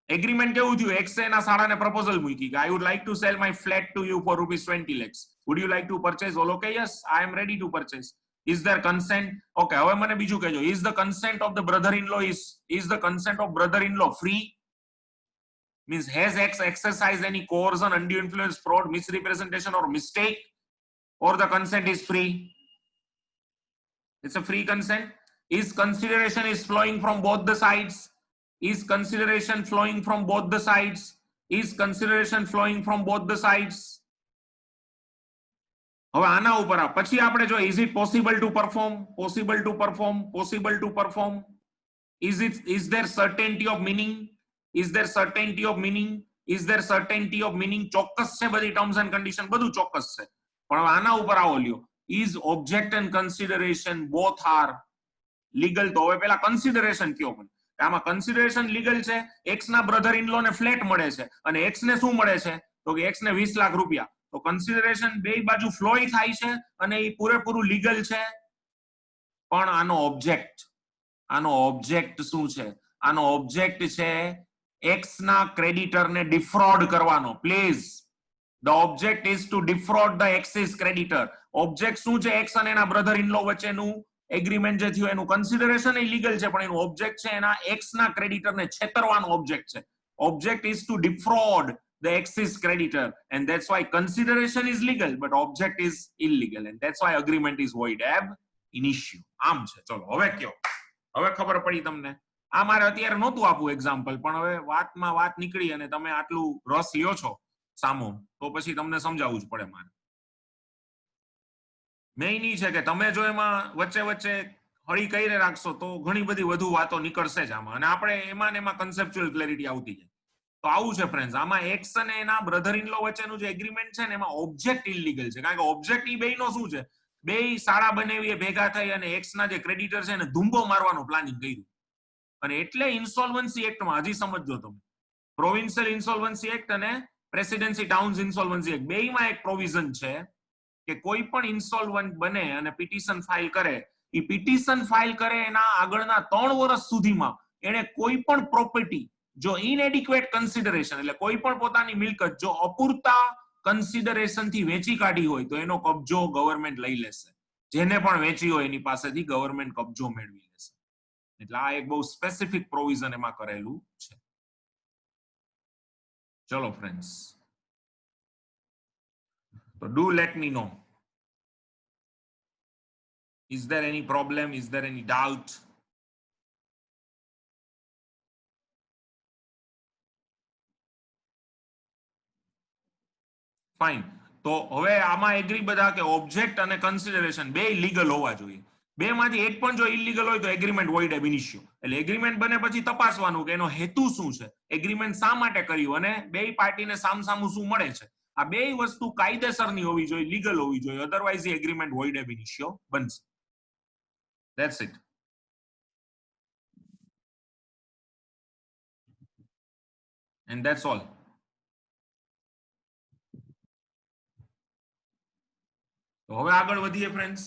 Agreement કેવું થયું? X એના શાળાને proposal મૂકી કે I would like to sell my flat to you for ₹20 lakhs. Would you like to purchase? ઓલો કે yes, I am ready to purchase. Is there consent? Okay, હવે મને બીજું કહેજો. Is the consent of the brother-in-law is the consent of brother-in-law free? Means has X exercised any coercion, undue influence, fraud, misrepresentation or mistake, or the consent is free? It's a free consent. Is consideration is flowing from both the sides? Is consideration flowing from both the sides? Is consideration flowing from both the sides? હવે આના ઉપર પછી આપણે જો is it possible to perform? Possible to perform? Possible to perform? Is there certainty of meaning? Is there certainty of meaning? Is there certainty of meaning? ચોક્કસ છે બધી terms and condition, બધું ચોક્કસ છે. પણ હવે આના ઉપર આવો લ્યો. Is object and consideration both are legal? તો હવે પેલા કન્સિડરેશન કયો મને. આમાં કન્સિડરેશન લીગલ છે. એક્સ ના બ્રધર ઇન લો ને ફ્લેટ મળે છે અને એક્સ ને શું મળે છે? તો કે એક્સ ને 20 લાખ રૂપિયા. તો કન્સિડરેશન બે બાજુ ફ્લોય થાય છે અને એ પૂરેપૂરું લીગલ છે. પણ આનો ઓબ્જેક્ટ શું છે? આનો ઓબ્જેક્ટ છે એક્સ ના ક્રેડિટર ને ડિફ્રોડ કરવાનો. Please, the object is to defraud the X's creditor. Object શું છે? એક્સ અને એના બ્રધર ઇન લો વચ્ચેનું એગ્રીમેન્ટ જે થયું એનું કન્સિડરેશન એ લીગલ છે, પણ એનું ઓબ્જેક્ટ છે એના એક્સ ના ક્રેડિટર ને છેતરવાનો ઓબ્જેક્ટ છે. Object is to defraud the X's creditor and that's why consideration is legal but object is illegal and that's why agreement is void ab initio. આમ છે. ચલો હવે કયો, હવે ખબર પડી તમને. આ મારે અત્યારે નહોતું આપવું એક્ઝામ્પલ, પણ હવે વાતમાં વાત નીકળી અને તમે આટલું રસ લ્યો છો સામો, તો પછી તમને સમજાવવું જ પડે મારે. મેઇન ઈ છે કે તમે જો એમાં વચ્ચે હળી કરીને રાખશો તો ઘણી બધી વધુ વાતો નીકળશે જ આમાં, અને આપણે એમાં ને એમાં કન્સેપ્ચ્યુઅલ ક્લેરિટી આવતી જાય. તો આવું છે ફ્રેન્ડ્સ, આમાં એક્સ અને એના બ્રધર ઇન લો વચ્ચેનું જે એગ્રીમેન્ટ છે ને એમાં ઓબ્જેક્ટ ઇલીગલ છે, કારણ કે ઓબ્જેક્ટ ઈ બેયનો શું છે? બેય શાળા બનાવીએ ભેગા થઈ અને એક્સ ના જે ક્રેડિટર છે એને ધુંબો મારવાનું પ્લાનિંગ કર્યું. અને એટલે ઇન્સોલ્વન્સી એક્ટમાં હજી સમજો તમે, પ્રોવિન્શિયલ ઇન્સોલ્વન્સી એક્ટ અને પ્રેસિડેન્સી ટાઉન્સ ઇન્સોલ્વન્સી એક્ટ બેયમાં એક પ્રોવિઝન છે કે કોઈ પણ ઇન્સોલ્વન્ટ બને અને પિટિશન ફાઇલ કરે, એ પિટિશન ફાઇલ કરે એના આગળના 3 વર્ષ સુધીમાં એને કોઈ પણ પ્રોપર્ટી જો ઇનએડિક્વેટ કન્સિડરેશન એટલે કોઈ પણ પોતાની મિલકત જો અપૂરતા કન્સિડરેશન થી વેચી કાઢી હોય તો એનો કબજો ગવર્મેન્ટ લઈ લેશે. જેને પણ વેચી હોય એની પાસેથી ગવર્મેન્ટ કબજો મેળવી લેશે. એટલે આ એક બહુ સ્પેસિફિક પ્રોવિઝન એમાં કરેલું છે. ચલો ફ્રેન્ડ્સ, તો do let me know. Is there any problem? Is there any doubt? Fine. તો હવે આમાં એગ્રી બધા કે ઓબ્જેક્ટ અને કન્સિડરેશન બે લીગલ હોવા જોઈએ. બે માંથી એક પણ જો ઇલીગલ હોય તો એગ્રીમેન્ટ વોઇડ એબ ઇનિશિયો. એટલે એગ્રીમેન્ટ બને પછી તપાસવાનું કે એનો હેતુ શું છે, એગ્રીમેન્ટ શા માટે કર્યું અને બે પાર્ટીને સામસામું શું મળે છે. આ બે વસ્તુ કાયદેસરની હોવી જોઈએ, લીગલ હોવી જોઈએ, અધરવાઇઝ એગ્રીમેન્ટ વોઇડ એબ ઇનિશિયો બનશે. That's it. And that's all. તો હવે આગળ વધીએ ફ્રેન્ડ્સ.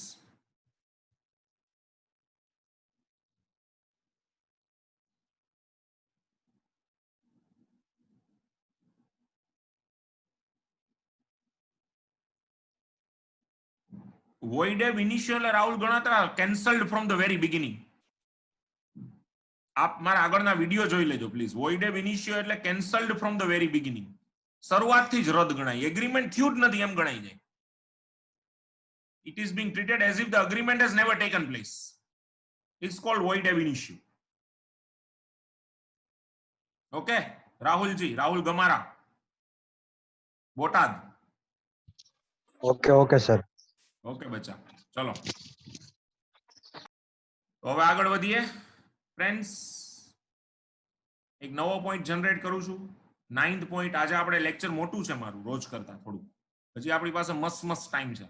void ab initio એટલે Rahul Ganatra cancelled from the very beginning. આપ મારા આગળના વિડિયો જોઈ લેજો પ્લીઝ. void ab initio એટલે cancelled from the very beginning. શરૂઆતથી જ રદ ગણાય, એગ્રીમેન્ટ થયું જ નથી એમ ગણાઈ જાય. It is being treated as if the agreement has never taken place. It's called void ab initio. Okay, રાહુલજી, Rahul Gamara, Botad. Okay sir. Okay બચ્ચા, ચલો તો હવે આગળ વધીએ ફ્રેન્ડ્સ. એક નવો પોઈન્ટ જનરેટ કરું છું, 9th પોઈન્ટ. આજે આપણે લેક્ચર મોટું છે મારું રોજ કરતા થોડું, હજી આપણી પાસે મસ્ત ટાઈમ છે.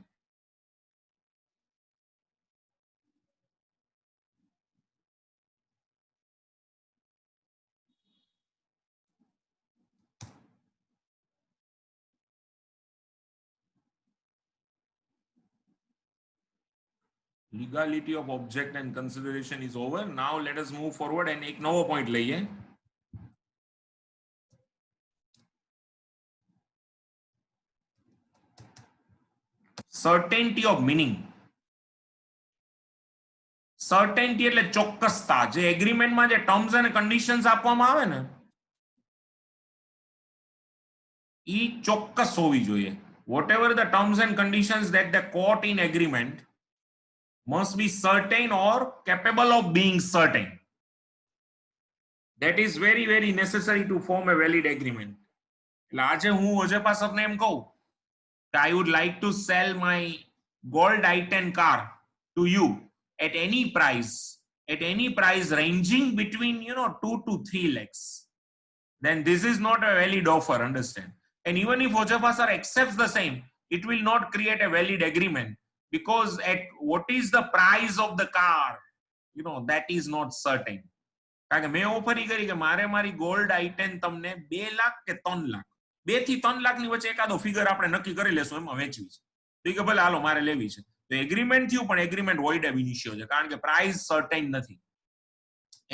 Legality of object and consideration is over. Now let us move forward and એક નવો પોઈન્ટ લઈએ. certainty of meaning. certainty એટલે ચોક્કસતા. જે એગ્રીમેન્ટમાં જે ટર્મ્સ અને કન્ડિશન્સ આપવામાં આવે ને ઈ ચોક્કસ હોવી જોઈએ. whatever the terms and conditions that the court in agreement must be certain or capable of being certain. That is very very necessary to form a valid agreement. એટલે આજે હું ઓજેપા સરને એમ કહું કે I would like to sell my gold i10 car to you at any price ranging between 2 to 3 lakhs. Then this is not a valid offer, understand? And even if Ojafa sir accepts the same, it will not create a valid agreement. Because at what is the price of the car, that is not certain. કારણ કે મેં offer કરી કે મારે મારી gold i10 તમને 2 લાખ કે 3 લાખ, 2 થી 3 લાખની વચ્ચે એકાદો ફિગર આપણે નક્કી કરી લેશું, એમાં વેચવી છે. તો કે ભલે હાલો મારે લેવી છે. તો એગ્રીમેન્ટ થયું પણ એગ્રીમેન્ટ વોઇડ એબ ઇનિશિયો છે, કારણ કે પ્રાઇસ સર્ટેન નથી.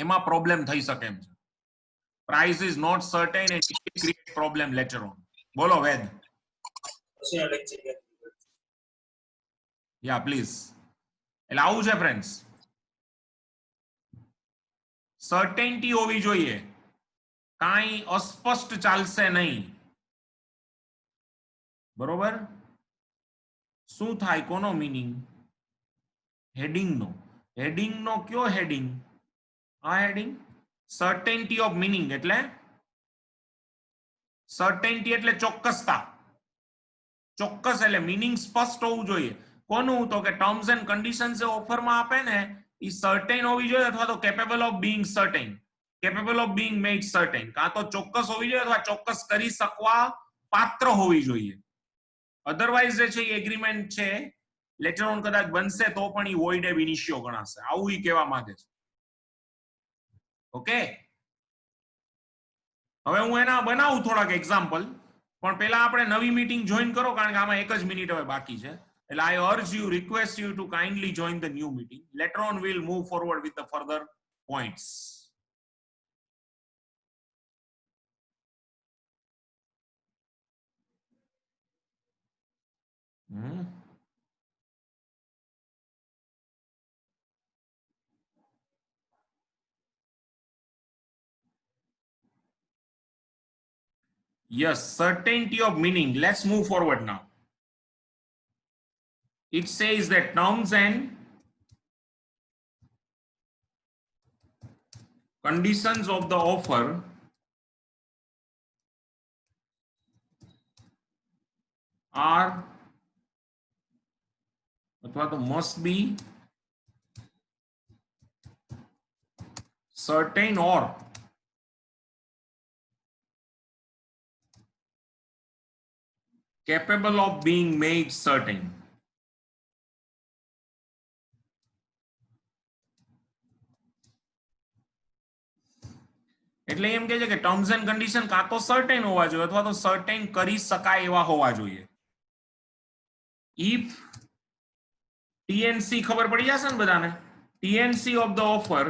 એમાં પ્રોબ્લેમ થઈ શકે એમ છે. Price is not certain and it will create problem later on. બોલો વેદ. યા પ્લીઝ. એટલે આવું છે ફ્રેન્ડ્સ, સર્ટેનિટી હોવી જોઈએ, કાંઈ અસ્પષ્ટ ચાલશે નહીં. બરોબર? શું થાય, કોનો મીનિંગ? હેડિંગનો. હેડિંગનો કયો હેડિંગ? આ હેડિંગ સર્ટેનિટી ઓફ મીનિંગ એટલે સર્ટેનિટી એટલે ચોક્કસતા. ચોક્કસ એટલે મીનિંગ સ્પષ્ટ હોવું જોઈએ. કોનું? તો કે ટર્મ્સ એન્ડ કન્ડિશન્સ જે ઓફરમાં આપે ને એ સર્ટેન હોવી જોઈએ, અથવા તો capable of being certain, capable of being made certain. કાં તો ચોક્કસ હોવી જોઈએ અથવા ચોક્કસ કરી શકવા પાત્ર હોવી જોઈએ. અધરવાઇઝ જે છે એ એગ્રીમેન્ટ છે લેટર ઓન કદાચ બનશે તો પણ એ વોઇડ એબ ઇનિશિયો ગણાશે. આવું એ કહેવા માંગે છે. ઓકે, હવે હું એના બનાવું થોડાક એક્ઝામ્પલ, પણ પહેલા આપણે નવી મીટિંગ જોઈન કરો, કારણ કે આમાં 1 જ મિનિટ હવે બાકી છે. એટલે I urge you, request you to kindly join the new meeting. Later on we'll move forward with the further points. Yes, certainty of meaning. Let's move forward now. It says that terms and conditions of the offer are अथवा तो must be certain or capable of being made certain. એટલે એમ કહે છે કે terms and condition કાં તો certain હોવા જોઈએ અથવા તો સર્ટેન કરી શકાય એવા હોવા જોઈએ. ઇફ ટીએનસી ખબર પડી જશે ને બધાને, ટીએનસી ઓફ ધ ઓફર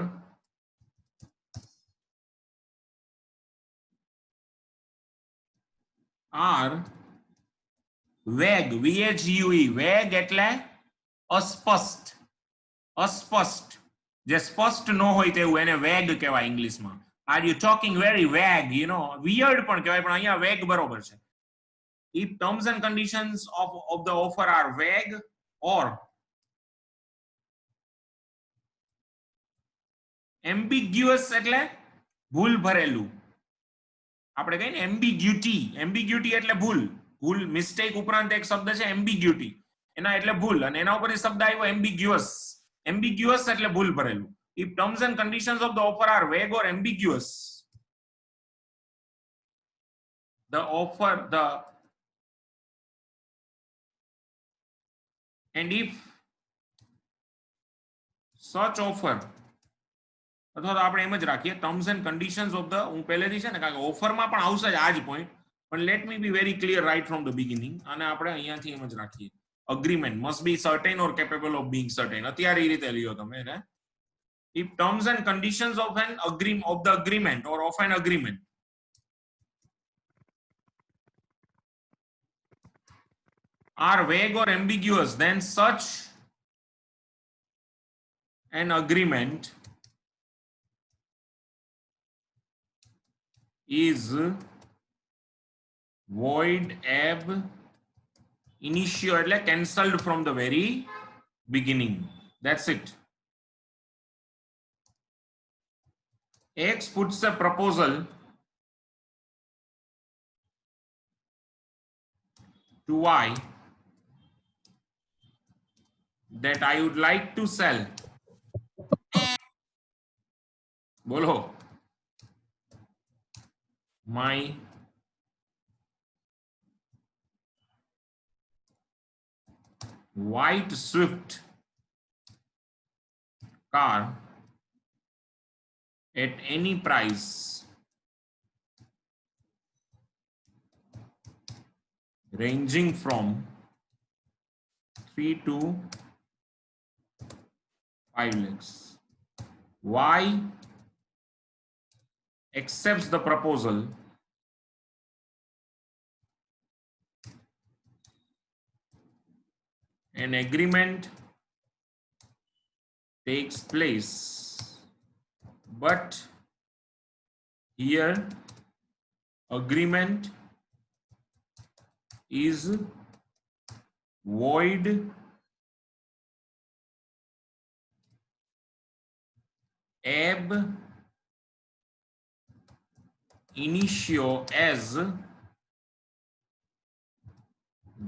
આર વેગ, VHUE, વેગ એટલે અસ્પષ્ટ, અસ્પષ્ટ, જે સ્પષ્ટ ન હોય તેવું એને વેગ કહેવાય ઇંગ્લિશમાં. Are you talking very vague, you know, weird પણ કહેવાય, પણ અહીંયા વેગ બરોબર છે. If terms and conditions of the offer are vague or ambiguous એટલે ભૂલ ભરેલું. આપણે કહીએ ને ambiguity, ambiguity એટલે ભૂલ, ભૂલ મિસ્ટેક ઉપરાંત એક શબ્દ છે ambiguity, એના એટલે ભૂલ, અને એના ઉપર શબ્દ આવ્યો ambiguous. ambiguous એટલે ભૂલ ભરેલું. If terms and conditions of the offer are vague or ambiguous, the offer, and if such offer, અથવા તો આપણે એમ જ રાખીએ terms and conditions of the, હું પહેલેથી છે ને કારણ કે ઓફરમાં પણ આવશે જ આ જ પોઈન્ટ, પણ let me be very clear right from the beginning, અને આપણે અહીંયાથી એમ જ રાખીએ agreement must be certain or capable of being certain. અત્યારે એ રીતે લ્યો તમે એને. If terms and conditions of an agreement or of an agreement are vague or ambiguous, then such an agreement is void ab initio, એટલે cancelled from the very beginning. That's it. X puts a proposal to Y that I would like to sell. Bolo. My white Swift car at any price ranging from 3 to 5 lakhs. Y accepts the proposal an agreement takes place, but here agreement is void ab initio, as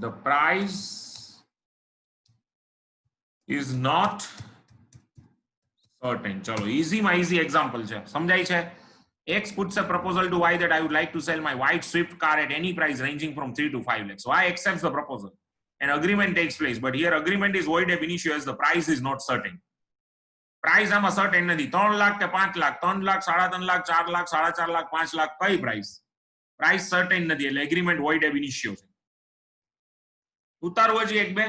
the price is not certain. चलो easy માં easy example છે, સમજાય છે. X puts a proposal to Y that I would like to sell my white Swift car at any price ranging from 3 to 5 lakhs. So Y accepts the proposal. An agreement takes place, but here agreement is void ab initio, as the price is not certain. Price આમાં certain નથી. 3 લાખ કે 5 લાખ, 3 લાખ, 3.5 લાખ, 4 લાખ, 4.5 લાખ, 5 લાખ, કઈ price? Price certain નથી, એટલે agreement void ab initio છે. ઉતારવો છે એક બે.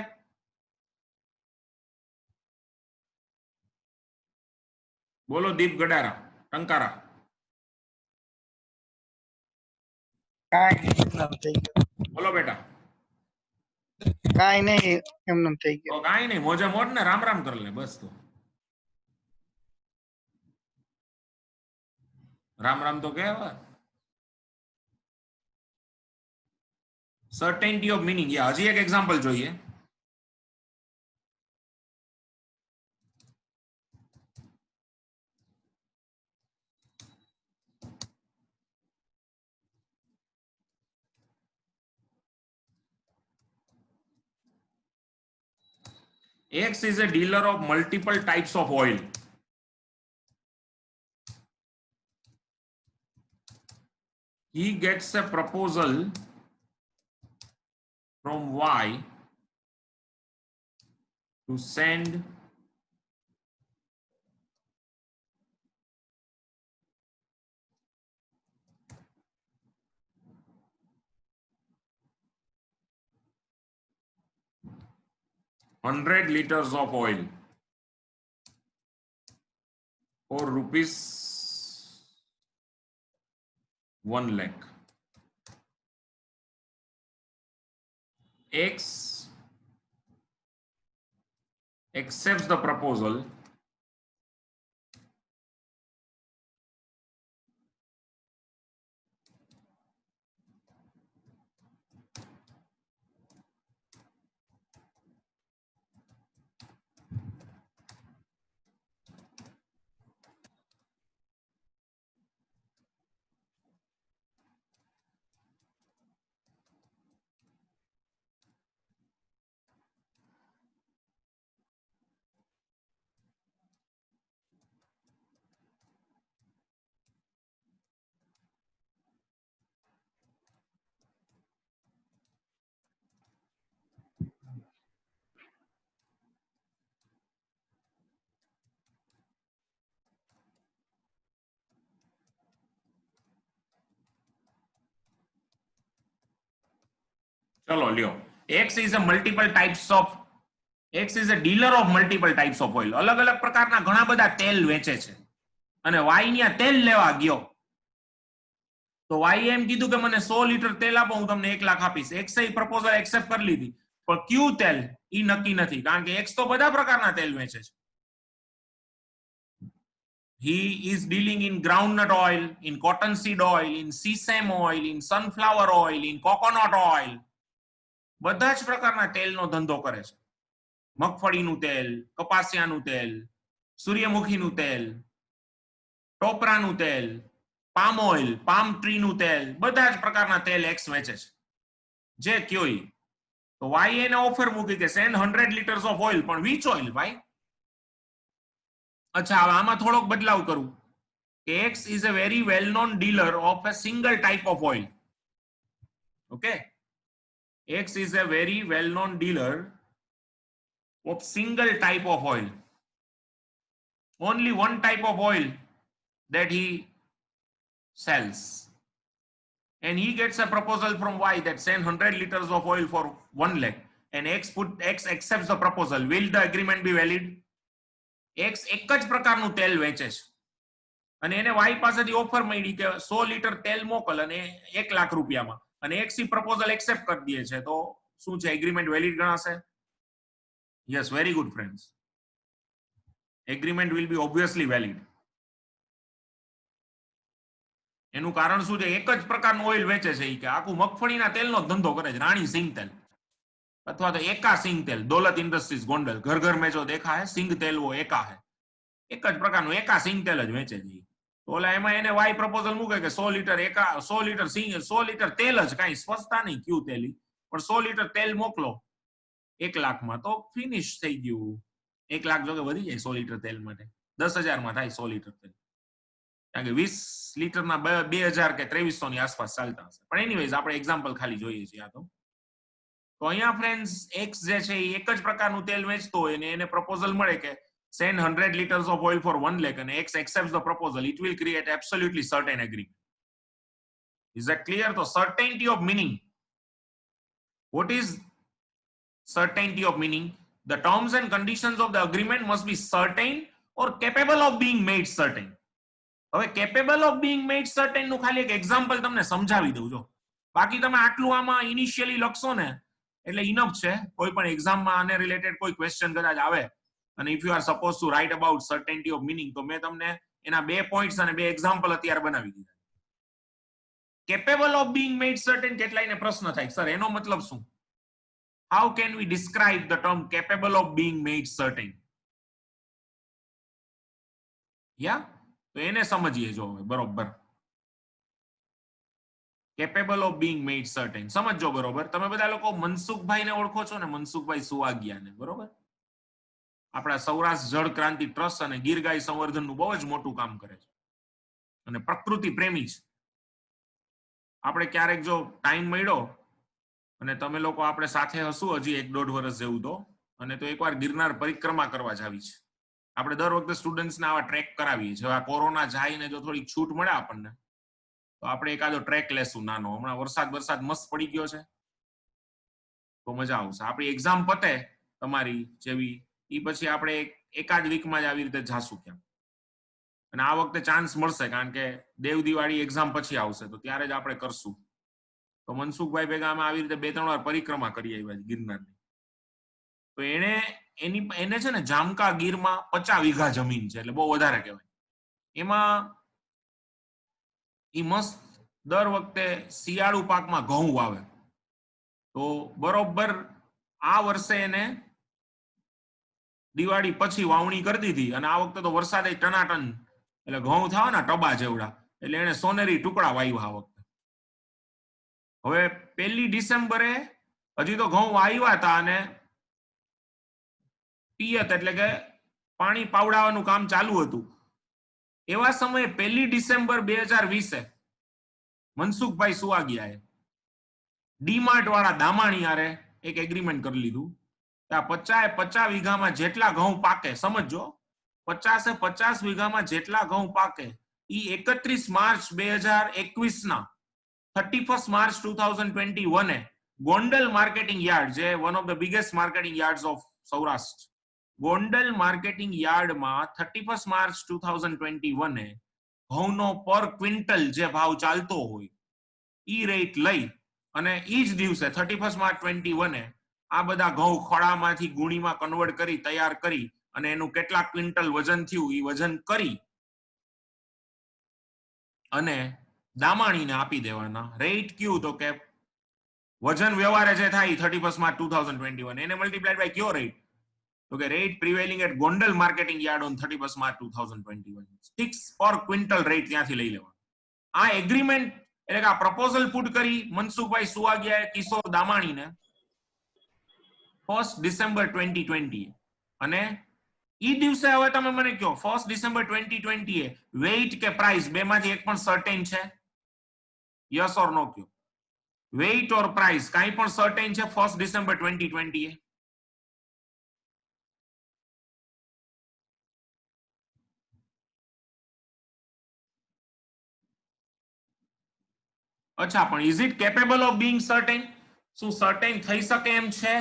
બોલો દીપ ગડારા, ટંકારા. બોલો બેટા. કાંઈ નહીં એમને થઈ ગયું. તો કાંઈ નહીં, મોજે મોજ ને રામ રામ કરી લે બસ. તો રામ રામ તો કહેવાય. સર્ટેનિટી ઓફ મીનિંગ. હજી એક એક્ઝામ્પલ જોઈએ. X is a dealer of multiple types of oil. He gets a proposal from Y to send hundred liters of oil for rupees 1 lakh. X accepts the proposal ચલો લ્યો. X is a multiple types of X is a dealer of multiple types of oil. અલગ અલગ પ્રકારના ઘણા બધા તેલ વેચે છે અને Y ને તેલ લેવા ગયો તો Y એમ કીધું કે મને 100 લીટર તેલ આપો, હું તમને 1 લાખ આપીશ. X એ પ્રપોઝલ એક્સેપ્ટ કરી લીધી, પણ કયું તેલ ઈ નક્કી નથી, કારણ કે X તો બધા પ્રકારના તેલ વેચે છે. He is dealing in groundnut oil, in cottonseed oil, in sesame oil, in sunflower oil, in coconut oil. બધા જ પ્રકારના તેલનો ધંધો કરે છે. મગફળીનું તેલ, કપાસિયાનું તેલ, સૂર્યમુખીનું તેલ, ટોપરાનું તેલ, પામ ઓઇલ, પામ ટ્રીનું તેલ, બધા જ પ્રકારના તેલ એક્સ વેચે છે. જે કયો ઈ. તો વાય એને ઓફર મૂકી કે સેન્ડ 100 liters ઓફ ઓઇલ, પણ which ઓઇલ ભાઈ? અચ્છા, હવે આમાં થોડોક બદલાવ કરું કે X is a very well known dealer of a single type of oil. Okay, X is a very well known dealer of single type of oil. Only one type of oil that he sells, and he gets a proposal from Y that send 100 liters of oil for 1 lakh, and X accepts the proposal. Will the agreement be valid? X એક જ પ્રકારનું તેલ વેચે છે અને એને Y પાસેથી offer મળી કે 100 લીટર તેલ મોકલ અને 1 લાખ રૂપિયામાં, અને X ઈ પ્રપોઝલ એક્સેપ્ટ કરી દે છે, તો શું છે, એગ્રીમેન્ટ વેલિડ ગણાશે? Yes, very good friends. Agreement will be obviously valid. એનું કારણ શું છે? એક જ પ્રકારનું ઓઇલ વેચે છે, કે આખું મગફળીના તેલનો ધંધો કરે છે, રાણી સિંગ તેલ અથવા તો એકા સિંગ તેલ. દોલત ઇન્ડસ્ટ્રીઝ ગોંડલ, ઘર ઘર में जो देखा है सिंग तेल वो एका है. એક જ પ્રકારનું એકા સિંગ તેલ જ વેચે છે. તો ઓલા એમાં એને વાય પ્રપોઝલ મૂકે કે 100 લીટર એકા 100 લીટર સિંગ 100 લીટર તેલ જ, કાંઈ સ્પષ્ટતા નહીં ક્યુ તેલી, પણ 100 લીટર તેલ મોકલો 1 લાખમાં, તો ફિનિશ થઈ ગયું. 1 લાખ જો કે વધી જાય 100 લીટર તેલ માટે, 10,000 માં થાય 100 લીટર તેલ, કારણ કે 20 લીટરના 2000 કે 2300 ની આસપાસ ચાલતા હશે. પણ એનીવેઝ આપણે એક્ઝામ્પલ ખાલી જોઈએ છીએ આ તો અહીંયા ફ્રેન્ડ્સ X જે છે એ એક જ પ્રકારનું તેલ વેચતો હોય અને એને પ્રપોઝલ મળે કે send 100 liters of oil for 1 lakh, and X accepts the proposal. It will create absolutely certain agreement. Is that clear? So certainty of meaning. What is certainty of meaning? The terms and conditions of the agreement must be certain or capable of being made certain. હવે capable of being made certain નું ખાલી એક example તમને સમજાવી દઉં. જો બાકી તમે આટલું આમાં ઇનિશિયલી લખશો ને એટલે ઇનફ છે. કોઈ પણ એક્ઝામમાં આને રિલેટેડ કોઈ ક્વેશ્ચન કદાચ આવે અને if you are suppose to write about certainty of meaning, તો મેં તમને એના 2 પોઈન્ટ્સ અને 2 એક્ઝામ્પલ અત્યારે બનાવી દીધા. Capable of being made certain, કેટલાયને પ્રશ્ન થાય સર એનો મતલબ શું? How can we describe the term capable of being made certain? યા તો એને સમજીએ જો હવે બરોબર. Capable of being made certain સમજો બરોબર. તમે બધા લોકો મનસુખભાઈને ઓળખો છો ને, મનસુખભાઈ સુવાગિયાને, બરોબર? આપણા સૌરાષ્ટ્ર જળ ક્રાંતિ ટ્રસ્ટ અને ગીર ગાય સંવર્ધનનું બહુ જ મોટું કામ કરે છે અને પ્રકૃતિ પ્રેમી છે. આપણે ક્યારેક જો ટાઈમ મળ્યો અને તમે લોકો આપણે સાથે હશું હજી 1-1.5 વર્ષ જેવું તો, અને તો એકવાર ગિરનાર પરિક્રમા કરવા જાવી છે. આપણે દર વખતે સ્ટુડન્ટ્સને આવા ટ્રેક કરાવીએ છીએ. આ કોરોના જાય ને જો થોડીક છૂટ મળે આપણને તો આપણે એકાદો ટ્રેક લેશું નાનો. હમણાં વરસાદ મસ્ત પડી ગયો છે તો મજા આવશે. આપણી એક્ઝામ પતે તમારી જેવી એ પછી આપણે એકાદ વીકમાં જ આવી રીતે જાશું ક્યાં. અને આ વખતે ચાન્સ મળશે કારણ કે દેવ દિવાળી એક્ઝામ પછી આવશે તો ત્યારે જ આપણે કરશું. તો મનસુખભાઈ ભેગા અમે આવી રીતે 2-3 વાર પરિક્રમા કરી આવ્યા ગિરનારની. તો એને છે ને જામકા ગીરમાં 50 વીઘા જમીન છે, એટલે બહુ વધારે કહેવાય. એમાં ઈ મસ્ત દર વખતે શિયાળુ પાકમાં ઘઉં વાવે. તો બરોબર આ વર્ષે એને દિવાળી પછી વાવણી કરી દીધી અને આ વખતે તો વરસાદે ટનાટન, એટલે ઘઉં થાવ ને ટબા જેવડા, એટલે એને સોનેરી ટુકડા વાવ્યા આ વખતે. હવે 1 ડિસેમ્બરે હજી તો ઘઉં વાવ્યા હતા અને પિયત એટલે કે પાણી પાવડાવવાનું કામ ચાલુ હતું. એવા સમયે 1 ડિસેમ્બર 2020 મનસુખભાઈ સુવાગિયાએ ડીમાર્ટ વાળા દામાણી હારે એક એગ્રીમેન્ટ કરી લીધું. 50 વીઘામાં જેટલા ઘઉં પાકે, સમજો 50 વીઘામાં જેટલા ઘઉં પાકે ઈ 31 માર્ચ 2021 ના 31 માર્ચ 2021 ગોંડલ માર્કેટિંગ યાર્ડ, જે one of the biggest marketing યાર્ડ્સ of Saurashtra, Gondal marketing યાર્ડમાં 31 માર્ચ 2021 ઘઉંનો પર ક્વિન્ટલ જે ભાવ ચાલતો હોય ઈ રેટ લઈ અને ઈ જ દિવસે 31 માર્ચ 2021 આ બધા ઘઉં ખોળામાંથી ગુણીમાં કન્વર્ટ કરી તૈયાર કરી અને એનું કેટલા ક્વિન્ટલ વજન થયું એ વજન કરી અને દામાણીને આપી દેવાના. રેટ કયું તો કે વજન વ્યવહારે જે થાય 31 માર્ચ 2021 એને મલ્ટીપ્લાઈડ બાય કયો રેટ તો કે rate prevailing at Gondal marketing yard on 31 March 2021 fix per quintal rate ત્યાંથી લઈ લેવાનો. આ એગ્રીમેન્ટ એટલે કે આ પ્રપોઝલ પુટ કરી મનસુખભાઈ સુવાગિયાએ કિશોર દામાણીને 1 ડિસેમ્બર 2020 અને ઈ દિવસે હવે તમે મને કહો 1 ડિસેમ્બર 2020 વેઇટ કે પ્રાઇસ બેમાંથી એક પણ સર્ટેન છે? યસ ઓર નો કયો? વેઇટ ઓર પ્રાઇસ કાઈ પણ સર્ટેન છે 1 ડિસેમ્બર 2020? અચ્છા, પણ is it capable of being certain? શું સર્ટેન થઈ શકે એમ છે?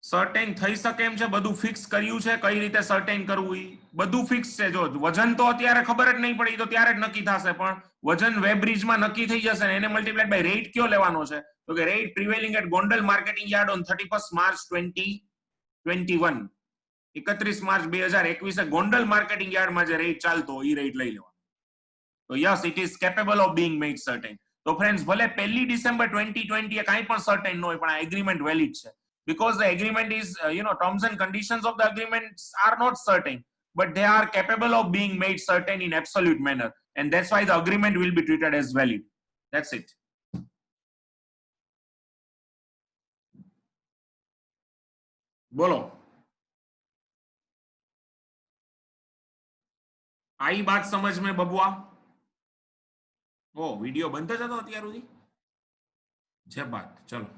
સર્ટેન થઈ શકે એમ છે? બધું ફિક્સ કર્યું છે કઈ રીતે સર્ટેન કરવું ઈ બધું ફિક્સ છે. જો વજન તો અત્યારે ખબર જ નહીં પડે, તો ત્યારે જ નક્કી થશે, પણ વજન વેબ બ્રિજમાં નક્કી થઈ જશે ને એને મલ્ટીપ્લાઈડ બાય રેટ કયો લેવાનો છે તો કે rate prevailing at Gondal marketing yard on 31 March 2021 31 March 2021 Gondal marketing યાર્ડમાં જે રેટ ચાલતો ઈ રેટ લઈ લેવાનો. તો yes it is capable of being made certain. તો ફ્રેન્ડ્સ ભલે 1 ડિસેમ્બર 2020 એ કાંઈ પણ સર્ટેન ન હોય પણ આ એગ્રીમેન્ટ વેલિડ છે. Because the agreement is, terms and conditions of the agreements are not certain, but they are capable of being made certain in absolute manner. And that's why the agreement will be treated as valid. That's it. બોલો, आई बात समझ में बबुआ? ओ video बंद थ जतो અત્યાર સુધી? જે બાત, ચલો.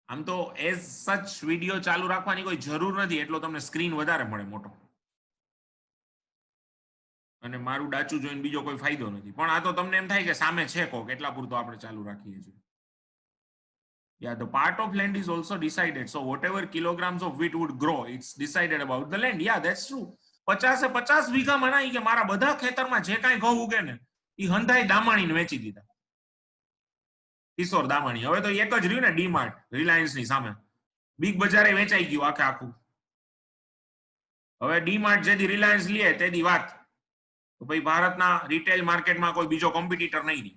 આમ તો એઝ સચ વિડિયો ચાલુ રાખવાની કોઈ જરૂર નથી, એટલો તમને સ્ક્રીન વધારે મળે મોટો અને મારું ડાચું જોઈને બીજો કોઈ ફાયદો નથી. પણ આ તો તમને એમ થાય કે સામે છે કોક એટલા પૂરતો આપણે ચાલુ રાખીએ છીએ. Yeah, the part of land is also decided. So whatever kilograms of wheat would grow, it's decided about the land. Yeah, that's true. 50 વીઘામાં ના કે મારા બધા ખેતરમાં જે કાંઈ ઘઉં ઉગે ને એ હંધાઈ દામાણીને વેચી દીધા. કિશોર દામાણી. હવે તો એક જ રહ્યું ને ડીમાર્ટ રિલાયન્સ ની સામે. બિગ બજારે વેચાઈ ગયું આખે આખું. હવે ડીમાર્ટ જેથી રિલાયન્સ લે તેની વાત. તો ભાઈ ભારતના રિટેલ માર્કેટમાં કોઈ બીજો કોમ્પિટિટર નહીં રહે.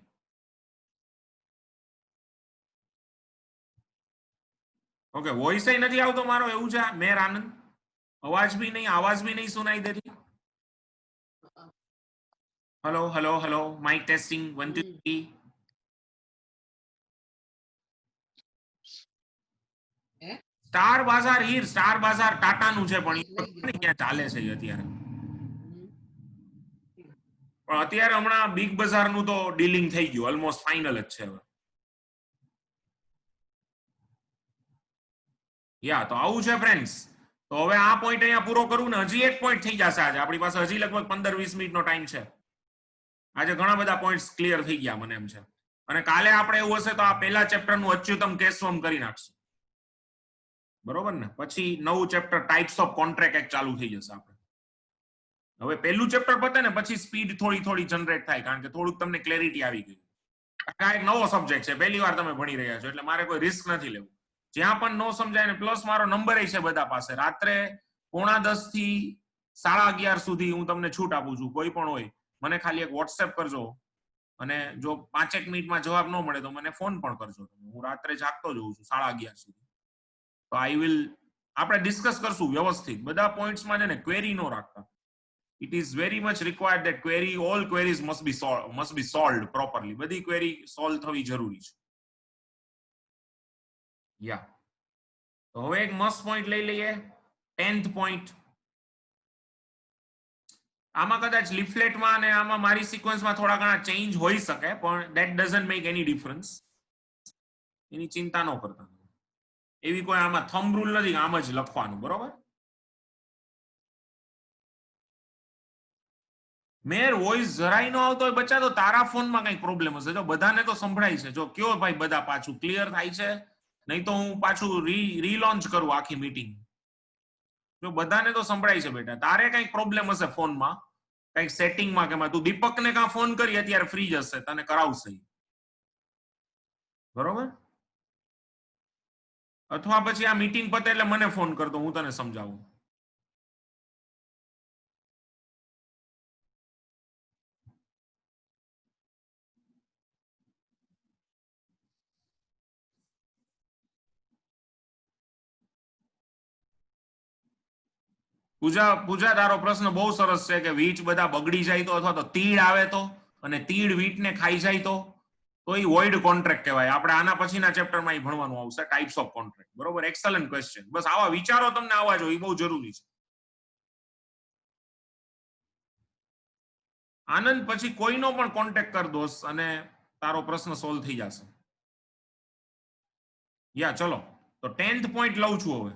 ઓકે, વોઇસ નથી આવતો મારો, એવું છે મેર આનંદ? आवाज भी नहीं सुनाई दे रही. Hello hello hello, mike testing 1 2 3. Star Bazaar હીર, સ્ટાર બાઝાર ટાટા નું છે પણ એ ક્યાં ચાલે છે અત્યારે. પણ અત્યારે હમણાં બિગ બજાર નું તો ડીલિંગ થઈ ગયું, ઓલમોસ્ટ ફાઇનલ જ છે હવે. યા તો આવું છે ફ્રેન્ડ્સ. તો હવે આ પોઈન્ટ અહીંયા પૂરો કરું ને હજી એક પોઈન્ટ થઈ જશે આજે. આપણી પાસે હજી લગભગ 15-20 મિનિટનો ટાઈમ છે. આજે ઘણા બધા પોઈન્ટ્સ ક્લિયર થઈ ગયા મને એમ છે. અને કાલે આપણે એવું હશે તો આ પહેલા ચેપ્ટરનું અચ્યુતમ કેશવમ કરી નાખશું. બરોબર ને? પછી નવું ચેપ્ટર ટાઇપ્સ ઓફ કોન્ટ્રાક્ટ એક ચાલુ થઈ જશે આપણે. હવે પહેલું ચેપ્ટર પતે ને પછી સ્પીડ થોડી જનરેટ થાય, કારણ કે થોડુંક તમને ક્લેરિટી આવી ગઈ. આ એક નવો સબ્જેક્ટ છે, પહેલી વાર તમે ભણી રહ્યા છો એટલે મારે કોઈ રિસ્ક નથી લેવું. જ્યાં પણ નો સમજાય ને, પ્લસ મારો નંબર છે બધા પાસે, રાત્રે 9:45 થી 11:30 સુધી હું તમને છૂટ આપું છું. કોઈ પણ હોય મને ખાલી એક વોટ્સએપ કરજો, અને જો 5 મિનિટમાં જવાબ ન મળે તો મને ફોન પણ કરજો. હું રાત્રે જાગતો જ હોઉં છું 11:30 સુધી. તો આઈ વિલ, આપણે ડિસ્કસ કરશું વ્યવસ્થિત બધા પોઈન્ટ્સમાં છે ને ક્વેરી નો રાખતા. It is very much required that all queries must be solved properly. બધી ક્વેરી સોલ્વ થવી જરૂરી છે. યા તો હવે એક મસ્ત પોઈન્ટ લઈ લઈએ, 10th પોઈન્ટ. આમાં કદાચ લીફલેટમાં અને આમાં મારી સિક્વન્સમાં થોડા ઘણા ચેન્જ હોઈ શકે, પણ that doesn't make any difference. એની ચિંતા ન કરતા. એવી કોઈ આમાં થંબ રૂલ નથી, આમ જ લખવાનું. બરોબર? મેર વોઇસ જરાય નો આવતો હોય બચ્ચા, તો તારા ફોનમાં કઈ પ્રોબ્લેમ હશે. જો બધાને તો સંભળાય છે. જો કયો ભાઈ બધા પાછું ક્લિયર થાય છે, નહીં તો હું પાછું રીલોન્ચ કરું આખી મીટિંગ. જો બધાને તો સંભળાય છે બેટા. તારે કઈક પ્રોબ્લેમ હશે ફોનમાં, કઈક સેટિંગમાં કે તું દીપકને કાં ફોન કરી, અત્યારે ફ્રી જ હશે, તને કરાવશે. બરોબર? અથવા પછી આ મીટિંગ પતે એટલે મને ફોન કરતો, હું તને સમજાવું. પૂજા તારો પ્રશ્ન બહુ સરસ છે કે વીટ બધા બગડી જાય તો, અથવા તો તીડ આવે તો, અને તીડ વીટને ખાઈ જાય તો એ વોઇડ કોન્ટ્રાક્ટ કહેવાય. આપણે આના પછીના ચેપ્ટરમાં એ ભણવાનું આવશે, ટાઇપ્સ ઓફ કોન્ટ્રાક્ટ. બરોબર? Excellent question. બસ આવા વિચારો તમને આવવા જોઈએ, બહુ જરૂરી છે. આનંદ, પછી કોઈનો પણ કોન્ટેક્ટ કર દોસ્ત, અને તારો પ્રશ્ન સોલ્વ થઈ જશે. યા ચલો, તો 10th પોઈન્ટ લઉં છું હવે.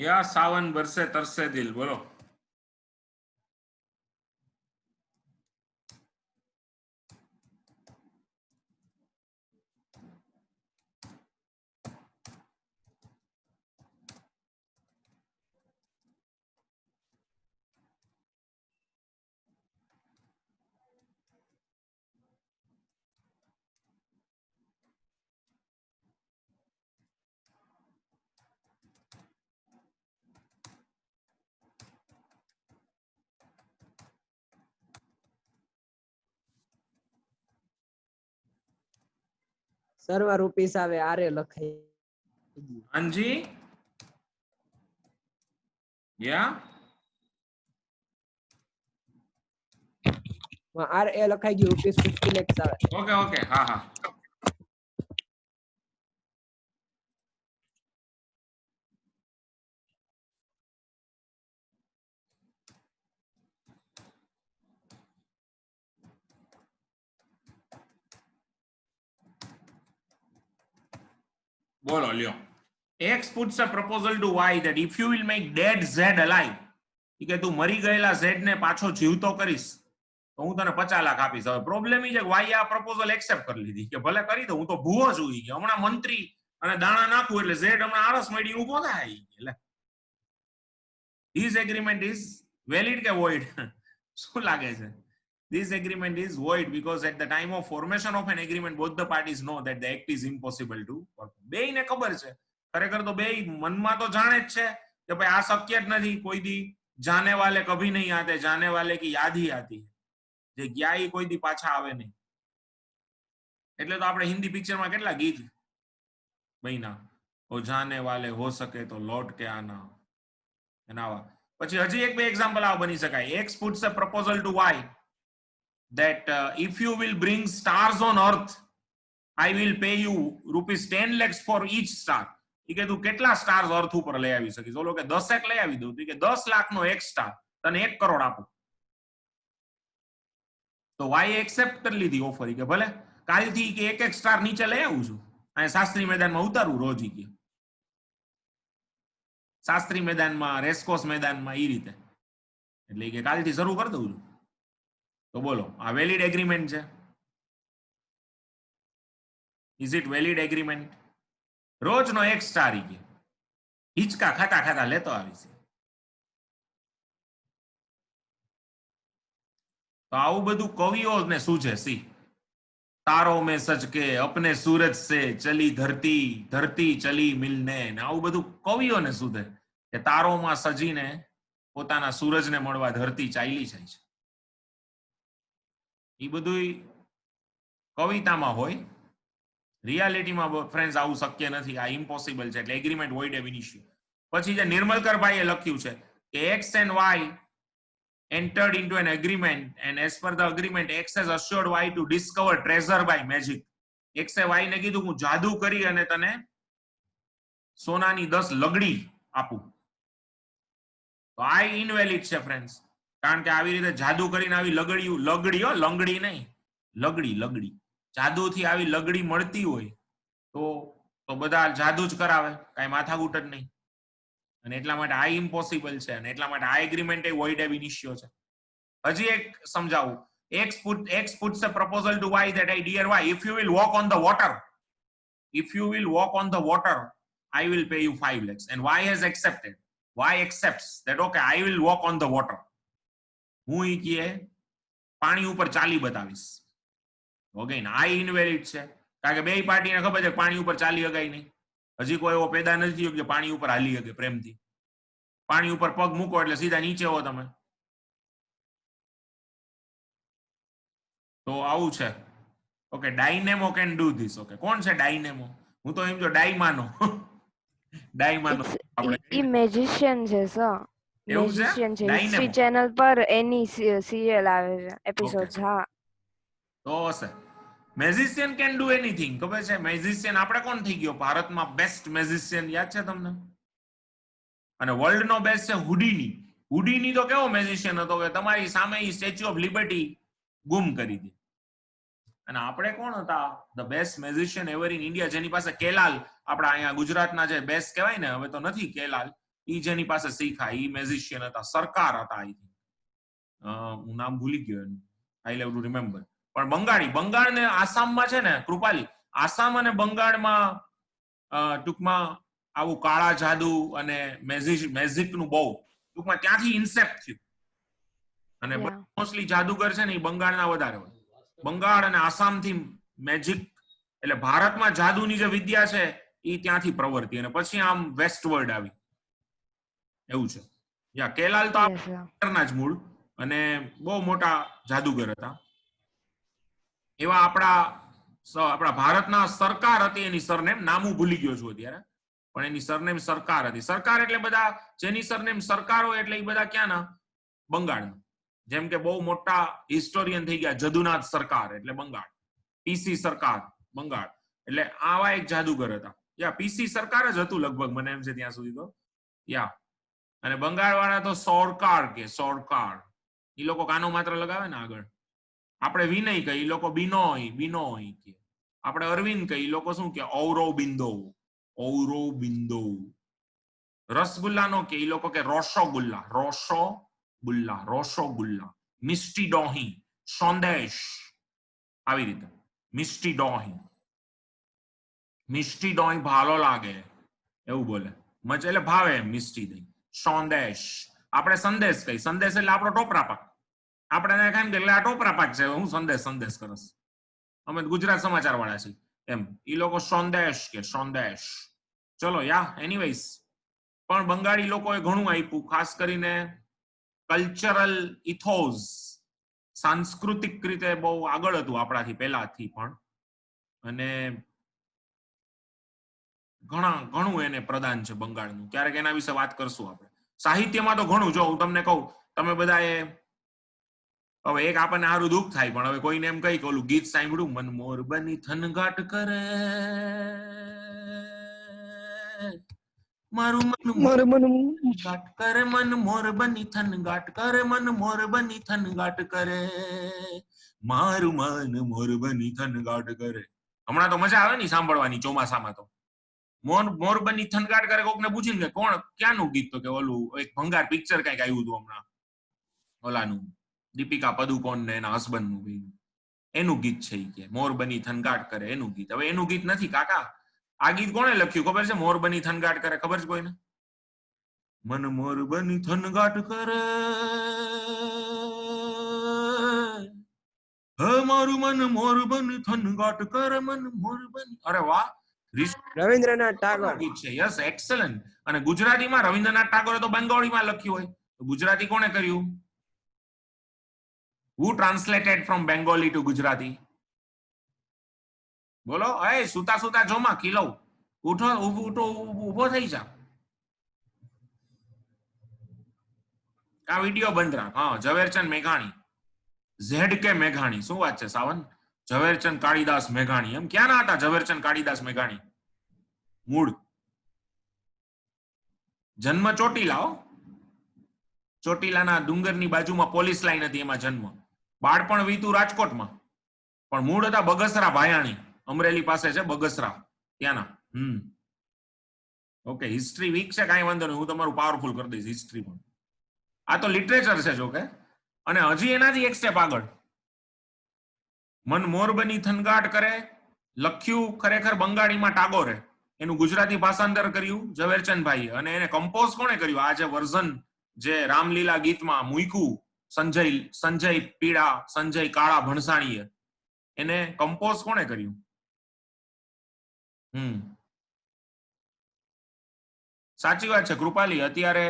યા સાવન બરસે તરસે દિલ, બોલો. સર્વ રૂપીસ આવે આરે લખાઈ ગયું. અંજી, યા આર એ લખાઈ ગયું રૂપીસ 50 lakhs આવે. ઓકે ઓકે, હા હા. બોલો લ્યો. X puts a proposal to Y that if you will make dead Z alive, કે તું મરી ગયેલા Z ને પાછો જીવતો કરીશ તો હું તને 50 લાખ આપીશ. હવે પ્રોબ્લેમ એ છે કે Y આ પ્રપોઝલ એક્સેપ્ટ કરી લીધી કે ભલે કરી દો, હું તો ભૂવો છું કે હમણાં મંત્રી અને દાણા નાખું એટલે Z હમણાં આળસ મળી ઊભો થાય. એટલે This agreement is valid કે void? શું લાગે છે? This agreement is void because at the time of formation of an agreement, both the parties know that the act is impossible to perform. બેયને ખબર છે, ખરેખર તો બેય મનમાં તો જાણે જ છે કે ભાઈ આ શક્ય જ નથી. કોઈ દી જાને વાલે કભી નહીં આતે, જાને વાલે કી યાદ ही आती है. જે ગયા ઈ કોઈ દી પાછા આવે નહીં. એટલે તો આપણે હિન્દી પિક્ચરમાં કેટલા ગીત બન્યા, ઓ જાને વાલે હો સકે તો લौट के आना. એના પછી હજી એક બે એક્ઝામ્પલ આવા બની શકાય. X puts a proposal to Y that if you will bring stars on earth, I will pay you ₹10 lakhs for each star. ઈ કે તું કેટલા સ્ટાર્સ અર્થ ઉપર લઈ આવી શકીશ? ઓલો કે 10 લઈ આવી દઉં. તો કે 10 લાખનો એક સ્ટાર, તને 1 કરોડ આપું. તો વાય એક્સેપ્ટ કરી લીધી ઓફર. કે ભલે કાલથી કે એક સ્ટાર નીચે લઈ આવું છું, અને શાસ્ત્રી મેદાનમાં ઉતારું રોજ. કે શાસ્ત્રી મેદાનમાં, રેસકોર્સ મેદાનમાં, ઈ રીતે. એટલે કે કાલથી શરૂ કરી દઉં છું. તો બોલો, આ વેલિડ એગ્રીમેન્ટ છે? Is it valid agreement? રોજનો એક સ્ટાર ઈ કે હિંચકા ખાતા ખાતા લેતો આવીશ. તો આવું બધું કવિઓને સૂઝે. સી તારો મેં સચ કે અપને સૂરજ સે ચલી ધરતી, ધરતી ચલી મિલને. ને આવું બધું કવિઓને સૂઝે કે તારોમાં સજીને પોતાના સૂરજને મળવા ધરતી ચાલી જાય છે. એ બધું કવિતામાં હોય, રિયાલિટીમાં ફ્રેન્ડ્સ આવું શક્ય નથી. આ ઇમ્પોસિબલ છે. એટલે એગ્રીમેન્ટ વોઇડ એબ ઇનિશિયો. પછી જે નિર્મલકરભાઈએ લખ્યું છે કે X and Y entered into an agreement and as per the agreement X has assured Y to discover treasure by magic. X A Y ને કીધું હું જાદુ કરી અને તને સોનાની 10 લગડી આપું. તો આ ઇનવેલિડ છે ફ્રેન્ડ્સ, કારણ કે આવી રીતે જાદુ કરીને આવી લગડીઓ લંગડી નહીં, લગડી જાદુથી આવી લગડી મળતી હોય તો બધા જાદુ જ કરાવે, કાંઈ માથાકૂટ જ નહીં. અને એટલા માટે આ ઇમ્પોસિબલ છે, અને એટલા માટે આ એગ્રીમેન્ટ એ વોઇડ એબ ઇનિશિયો છે. હજી એક સમજાવું. X puts a proposal to Y that, hey dear Y, if you will walk on the water, I will pay you 5 lakhs. And Y has accepted. Y accepts that, okay, I will walk on the water. હું ઈ કે પાણી ઉપર ચાલી બતાવીશ. Again આ invalid છે, કારણ કે બે પાર્ટીને ખબર છે પાણી ઉપર ચાલી હગાય નહીં. હજી કોઈ એવો પેદા નથી થયો કે પાણી ઉપર હાલી શકે પ્રેમથી. પાણી ઉપર પગ મૂકો એટલે સીધા નીચે હો તમે. તો આવું છે. Okay, dynamo can do this. Okay, કોણ છે ડાયનેમો? હું તો એમ જો ડાયમાનો ડાયમાનો ઈ મેજિશિયન છે સર. એવું છે? મેજિશિયન છે. Dynamo. હિસ્ટ્રી ચેનલ પર એની સિરિયલ આવે છે, એપિસોડ્સ. હા, તો હશે. Magician can do anything. ખબર છે મેજિશિયન આપણે કોણ થઈ ગયો ભારતમાં બેસ્ટ મેજિશિયન? યાદ છે તમને? અને વર્લ્ડ નો બેસ્ટ છે હુડીની. હુડીની તો કેવો મેજિશિયન હતો કે તમારી સામે સ્ટેચ્યુ ઓફ લિબર્ટી ગુમ કરી દી. અને આપણે કોણ હતા the best magician ever in India, જેની પાસે કેલાલ, આપણા અહીંયા ગુજરાતના જે બેસ્ટ કહેવાય ને, હવે તો નથી કેલાલ, ઈ જેની પાસે શીખા ઈ મેઝિશિયન હતા, સરકાર હતા આઈ થિંક, હું નામ ભૂલી ગયો એનું, આઈ હેવ ટુ રિમેમ્બર. પણ બંગાળ ને આસામમાં છે ને કૃપાલી, આસામ અને બંગાળમાં ટૂંકમાં આવું કાળા જાદુ અને મેજિક નું બહુ ટૂંકમાં ત્યાંથી ઇન્સેપ્ટ થયું. અને Yeah. મોસ્ટલી જાદુગર છે ને એ બંગાળના વધારે હોય. બંગાળ અને આસામથી મેજિક, એટલે ભારતમાં જાદુની જે વિદ્યા છે એ ત્યાંથી પ્રવર્તી અને પછી આમ વેસ્ટવર્ડ આવી, એવું છે. યા કેલાલ તો Yes, sir. ના જ મૂળ અને બહુ મોટા જાદુગર હતા. એવા આપણા ભારતના સરકાર હતી, એની સરનેમ નામ હું ભૂલી ગયો છું અત્યારે, પણ એની સરનેમ સરકાર હતી. સરકાર એટલે બધા જેની સરનેમ સરકાર હોય એટલે એ બધા ક્યાંના? બંગાળના. જેમ કે બહુ મોટા હિસ્ટોરિયન થઈ ગયા જદુનાથ સરકાર એટલે બંગાળ, પીસી સરકાર બંગાળ, એટલે આવા એક જાદુગર હતા. યા પીસી સરકાર જ હતું લગભગ, મને એમ છે ત્યાં સુધી તો. યા અને બંગાળ વાળા તો સોરકાર કે સોરકાર, એ લોકો કાનો માત્ર લગાવે ને આગળ. આપણે વિનય કહીએ, એ લોકો બિનોય કે. આપણે અરવિંદ કહીએ, એ લોકો શું કે ઔરો બિંદો. રસગુલ્લા નો કે એ લોકો કે રોશોગુલ્લા. મિસ્ટી ડોહી, સંદેશ, આવી રીતે મિસ્ટી ડોહી ભાલો લાગે એવું બોલે, મચ એટલે ભાવે મિસ્ટી દહીં. સંદેશ, આપણે સંદેશ કહીએ, સંદેશ એટલે આપણો ટોપરા પાક. આપણે કેમ કે આ ટોપરા પાક છે, હું સંદેશ કરસ, અમે ગુજરાત સમાચાર વાળા છીએ એમ. એ લોકો સંદેશ કે સંદેશ. ચલો યા એનીવેઝ, પણ બંગાળી લોકોએ ઘણું આપ્યું, ખાસ કરીને કલ્ચરલ ઇથોઝ, સાંસ્કૃતિક રીતે બહુ આગળ હતું આપણાથી પહેલાથી પણ, અને ઘણું એને પ્રદાન છે બંગાળનું. ક્યારેક એના વિશે વાત કરશું આપણે. સાહિત્યમાં તો ઘણું, જો હું તમને કહું, તમે બધાએ હવે એક આપણને સારું દુઃખ થાય, પણ હવે કોઈને એમ કહી કે ઓલું ગીત સાંભળ્યું, મન મોર બની થનગાટ કરે, મારું મન ગાટ કરે, મન મોર બની થનગાટ કરે, મન મોર બની થનગાટ કરે, મારું મન મોર બની થનગાટ કરે. હમણાં તો મજા આવે ને સાંભળવાની ચોમાસામાં તો. મોર બની થનગાટ કરે, કોકને પૂછીને કે કોણ ક્યાંનું ગીત, તો કે ઓલું એક ભંગાર પિક્ચર કઈક આવ્યું હતું હમણાં, ઓલાનું દીપિકા પદુકોણ ને એના હસબન્ડ નું, એનું ગીત છે કે મોર બની થનગાટ કરે, એનું ગીત. હવે એનું ગીત નથી કાકા. આ ગીત કોણે લખ્યું ખબર છે? મોર બની થનગાટ કરે, ખબર છે કોઈને? મન મોર બની થનગાટ કરે, હે મારું મન મોર બની થનગાટ કરે, મન મોર બની. અરે વાહ, રવિન્દ્રનાથ ટાગોર ગીત છે. Yes, excellent. અને ગુજરાતીમાં રવિન્દ્રનાથ ટાગોરે તો બેંગોળીમાં લખ્યું હોય, તો ગુજરાતી કોણે કર્યું? Who translated from Bengali to Gujarati? બોલો. એ સુતા જોમાં ખીલવ, ઉઠો ઉભો થઈ જા. આ વિડિયો બંધ રાખ. હા, ઝવેરચંદ મેઘાણી, ZK મેઘાણી. શું વાત છે સાવન? ઝવેરચંદ કાળીદાસ મેઘાણી. એમ ક્યાં ના હતા ઝવેરચંદ કાળીદાસ મેઘાણી? મૂળ જન્મ ચોટીલા. ચોટીલાના ડુંગરની બાજુમાં પોલીસ લાઈન હતી, એમાં જન્મ. બાળપણ વીતું રાજકોટમાં, પણ મૂળ હતા બગસરા ભાયાણી, અમરેલી પાસે છે બગસરા, ત્યાંના. ઓકે, હિસ્ટ્રી વીક છે, કાંઈ વાંધો નહીં, હું તમારું પાવરફુલ કરી દઈશ હિસ્ટ્રી પણ. આ તો લિટરેચર છે જોકે. અને હજી એનાથી એક સ્ટેપ આગળ, મન મોર બની થનગાટ કરે લખ્યું ખરેખર બંગાળીમાં ટાગોરે, એનું ગુજરાતી ભાષાંતર કર્યું ઝવેરચંદભાઈએ, અને એને કમ્પોઝ કોણે કર્યું? આ જે વર્ઝન જે રામલીલા ગીતમાં મૂક્યું સંજય પીળા, સંજય કાળા ભણસાણીએ, એને કમ્પોઝ કોણે કર્યું? સાચી વાત છે કૃપાલી. અત્યારે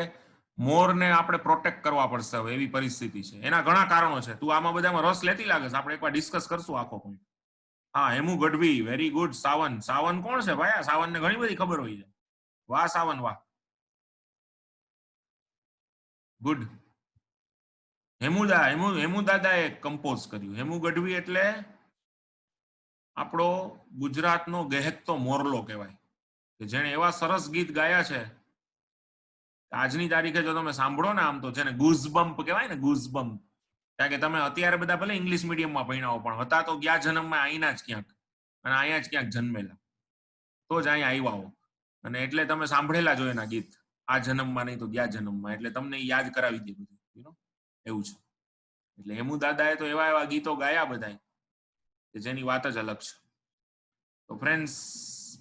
મોરને આપણે પ્રોટેક્ટ કરવા પડશે હવે, એવી પરિસ્થિતિ છે. એના ઘણા કારણો છે. તું આમાં બધામાં રસ લેતી લાગે છે, આપણે એકવાર ડિસ્કસ કરશું આખો પોઈન્ટ. હા, હેમુ ગઢવી, વેરી ગુડ. સાવન કોણ છે ભાઈ? સાવન ને ઘણી બધી ખબર હોય છે. વાહ સાવન, વાહ, ગુડ. હેમુ દાદાએ કમ્પોઝ કર્યું. હેમુ ગઢવી એટલે આપણો ગુજરાતનો ગહેકતો મોરલો કહેવાય, કે જેણે એવા સરસ ગીત ગાયા છે. આજની તારીખે જો તમે સાંભળો ને, આમ તો જેને ગુઝબમ્પ કહેવાય ને, ગુઝબમ્પ. કારણ કે તમે અત્યારે બધા ભલે ઇંગ્લિશ મીડિયમમાં ભણ્યા, પણ હતા તો ગયા જન્મમાં અહીંના જ ક્યાંક, અને અહીંયા જ ક્યાંક જન્મેલા, તો જ અહીંયા આવ્યા હો. અને એટલે તમે સાંભળેલા જો એના ગીત. આ જન્મમાં નહીં તો ગયા જન્મમાં, એટલે તમને યાદ કરાવી દે બધું, એવું છે. એટલે હેમુ દાદાએ તો એવા એવા ગીતો ગાયા બધાય કે જેની વાત જ અલગ છે. તો ફ્રેન્ડ્સ,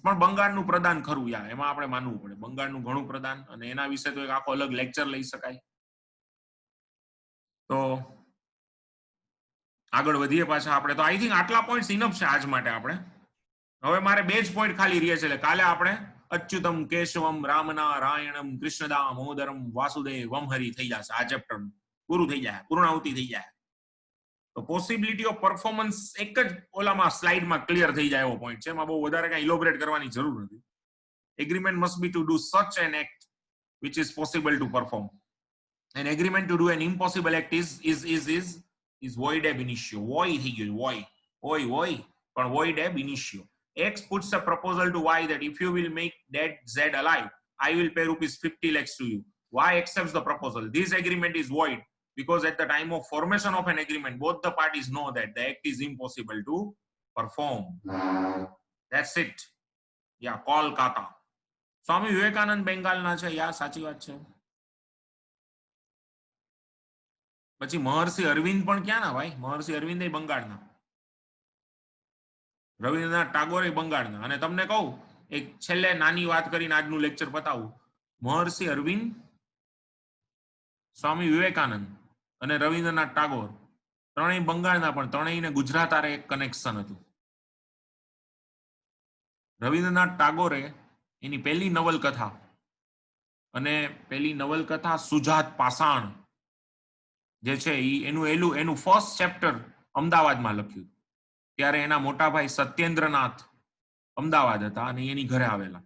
પણ બંગાળનું પ્રદાન ખરું યાર, એમાં આપણે માનવું પડે, બંગાળનું ઘણું પ્રદાન, અને એના વિશે તો એક આખો અલગ લેક્ચર લઈ શકાય. તો આગળ વધીએ પાછા આપણે. તો આઈ થિંક આટલા પોઈન્ટ્સ ઇનફ છે આજ માટે. આપણે હવે મારે 2 જ પોઈન્ટ ખાલી રહે છે, એટલે કાલે આપણે અચ્યુતમ કેશવમ રામનારાયણમ કૃષ્ણદામોદરમ વાસુદેવમ હરિ થઈ જશે. આ ચેપ્ટર પૂરું થઈ જાય, પૂર્ણાહુતિ થઈ જાય. તો પોસિબિલિટી ઓફ પરફોર્મન્સ એક જ ઓલામાં સ્લાઇડમાં ક્લિયર થઈ જાય એવો પોઈન્ટ છે, એમાં બહુ વધારે કઈ ઇલોબરેટ કરવાની જરૂર નથી. Agreement must be to do such an act which is possible to perform. An agreement to do an impossible act is void ab initio. Void થઈ ગયું, void પણ void ab initio. X puts a proposal to Y that if you will make dead Z alive, I will pay rupees 50 lakhs to you. Y accepts the proposal. This agreement is void because at the time of formation of an agreement, both the parties know that the act is impossible to perform. That's it. Yeah, Kolkata. Swami Vivekananda બેંગાલના છે. યા સાચી વાત છે. પછી મહર્ષિ અરવિંદ પણ ક્યાંના ભાઈ? મહર્ષિ અરવિંદ એ બંગાળના. રવિન્દ્રનાથ ટાગોર એ બંગાળના. અને તમને કહું એક છેલ્લે નાની વાત કરીને આજનું લેક્ચર પતાવું. મહર્ષિ અરવિંદ, સ્વામી વિવેકાનંદ અને રવિન્દ્રનાથ ટાગોર ત્રણેય બંગાળના, પણ ત્રણેયને ગુજરાત આરે એક કનેક્શન હતું. રવિન્દ્રનાથ ટાગોરે એની પહેલી નવલકથા, અને પહેલી નવલકથા સુજાત પાષાણ જે છે એનું ફર્સ્ટ ચેપ્ટર અમદાવાદમાં લખ્યું. ત્યારે એના મોટા ભાઈ સત્યેન્દ્રનાથ અમદાવાદ હતા અને એની ઘરે આવેલા.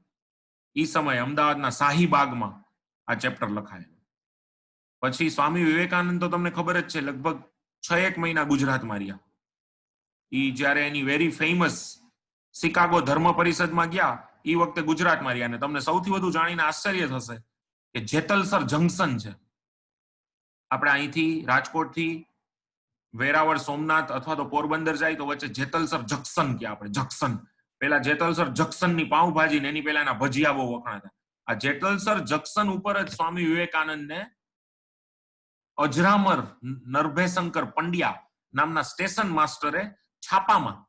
એ સમયે અમદાવાદના શાહીબાગમાં આ ચેપ્ટર લખાયેલું. પછી સ્વામી વિવેકાનંદ તો તમને ખબર જ છે, લગભગ 6-1 મહિના ગુજરાતમાં રહ્યા. એ જ્યારે એની વેરી ફેમસ શિકાગો ધર્મ પરિષદમાં ગયા એ વખતે ગુજરાતમાં રહ્યા. અને તમને સૌથી વધુ જાણીને આશ્ચર્ય થશે કે જેતલસર જંકશન છે, આપણે અહીંથી રાજકોટથી વેરાવળ સોમનાથ અથવા તો પોરબંદર જાય તો વચ્ચે જેતલસર જંકશન કે આપણે જંકશન, પેલા જેતલસર જંકશનની પાઉંભાજી ને એની પેલા એના ભજીયા બહુ વખણાતા. આ જેતલસર જંકશન ઉપર જ સ્વામી વિવેકાનંદને અજરામર નરભેશંકર પંડ્યા નામના સ્ટેશન માસ્ટરે છાપામાં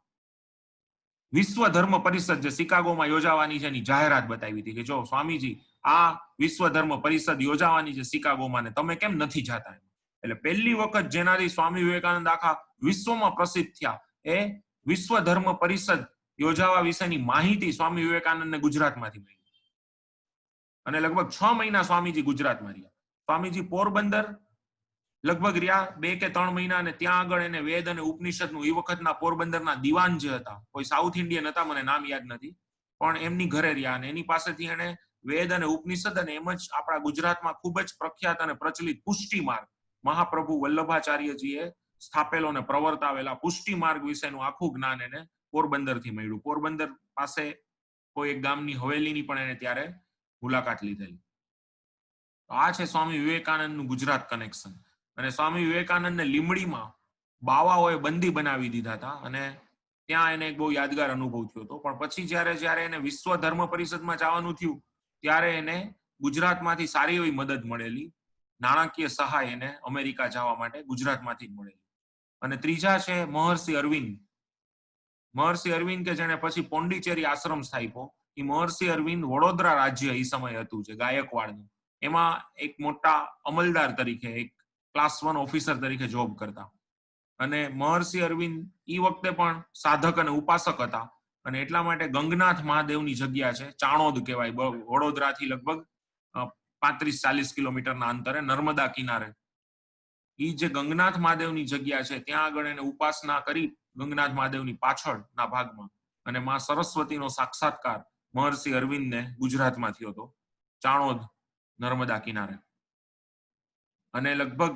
વિશ્વ ધર્મ પરિષદ જે શિકાગોમાં યોજાવાની છે એની જાહેરાત બતાવી હતી કે જો સ્વામીજી આ વિશ્વ ધર્મ પરિષદ યોજાવાની છે શિકાગોમાં, ને તમે કેમ નથી જતા? એટલે પહેલી વખત જેનાથી સ્વામી વિવેકાનંદ આખા વિશ્વમાં પ્રસિદ્ધ થયા એ વિશ્વ ધર્મ પરિષદ યોજાવા વિશેની માહિતી સ્વામી વિવેકાનંદને ગુજરાતમાંથી મળી. અને લગભગ 6 મહિના સ્વામીજી ગુજરાતમાં રહ્યા. સ્વામીજી પોરબંદર લગભગ રહ્યા 2 કે 3 મહિના, અને ત્યાં આગળ એને વેદ અને ઉપનિષદનું એ વખતના પોરબંદરના દિવાન જે હતા, કોઈ સાઉથ ઇન્ડિયન હતા, મને નામ યાદ નથી, પણ એમની ઘરે રહ્યા અને એની પાસેથી એને વેદ અને ઉપનિષદ અને એમ જ આપણા ગુજરાતમાં ખૂબ જ પ્રખ્યાત અને પ્રચલિત પુષ્ટિ માર્ગ, મહાપ્રભુ વલ્લભાચાર્યજીએ સ્થાપેલો અને પ્રવર્તાવેલા પુષ્ટિ માર્ગ વિશેનું આખું જ્ઞાન એને પોરબંદરથી મળ્યું. પોરબંદર પાસે કોઈ એક ગામની હવેલીની પણ એને ત્યારે મુલાકાત લીધેલી. આ છે સ્વામી વિવેકાનંદનું ગુજરાત કનેક્શન. અને સ્વામી વિવેકાનંદને લીમડીમાં બાવાઓએ બંદી બનાવી દીધા હતા અને ત્યાં એને એક બહુ યાદગાર અનુભવ થયો હતો. પણ પછી જ્યારે એને વિશ્વ ધર્મ પરિષદમાં જવાનું થયું ત્યારે એને ગુજરાતમાંથી સારી એવી મદદ મળેલી, નાણાકીય સહાય એને અમેરિકા જવા માટે ગુજરાતમાંથી જ મળેલી. અને ત્રીજા છે મહર્ષિ અરવિંદ. મહર્ષિ અરવિંદ કે જેને પછી પોંડિચેરી આશ્રમ સ્થાપ્યો. એ મહર્ષિ અરવિંદ વડોદરા રાજ્ય એ સમય હતું જે ગાયકવાડનું, એમાં એક મોટા અમલદાર તરીકે, એક ક્લાસ 1 ઓફિસર તરીકે જોબ કરતા. અને મહર્ષિ અરવિંદ એ વખતે પણ સાધક અને ઉપાસક હતા. અને એટલા માટે ગંગનાથ મહાદેવની જગ્યા છે, ચાણોદ કહેવાય, વડોદરાથી લગભગ 35-40 કિલોમીટરના અંતરે નર્મદા કિનારે. એ જે ગંગનાથ મહાદેવની જગ્યા છે ત્યાં આગળ એને ઉપાસના કરી ગંગનાથ મહાદેવની પાછળના ભાગમાં. અને માં સરસ્વતીનો સાક્ષાત્કાર મહર્ષિ અરવિંદને ગુજરાતમાં થયો હતો, ચાણોદ નર્મદા કિનારે. અને લગભગ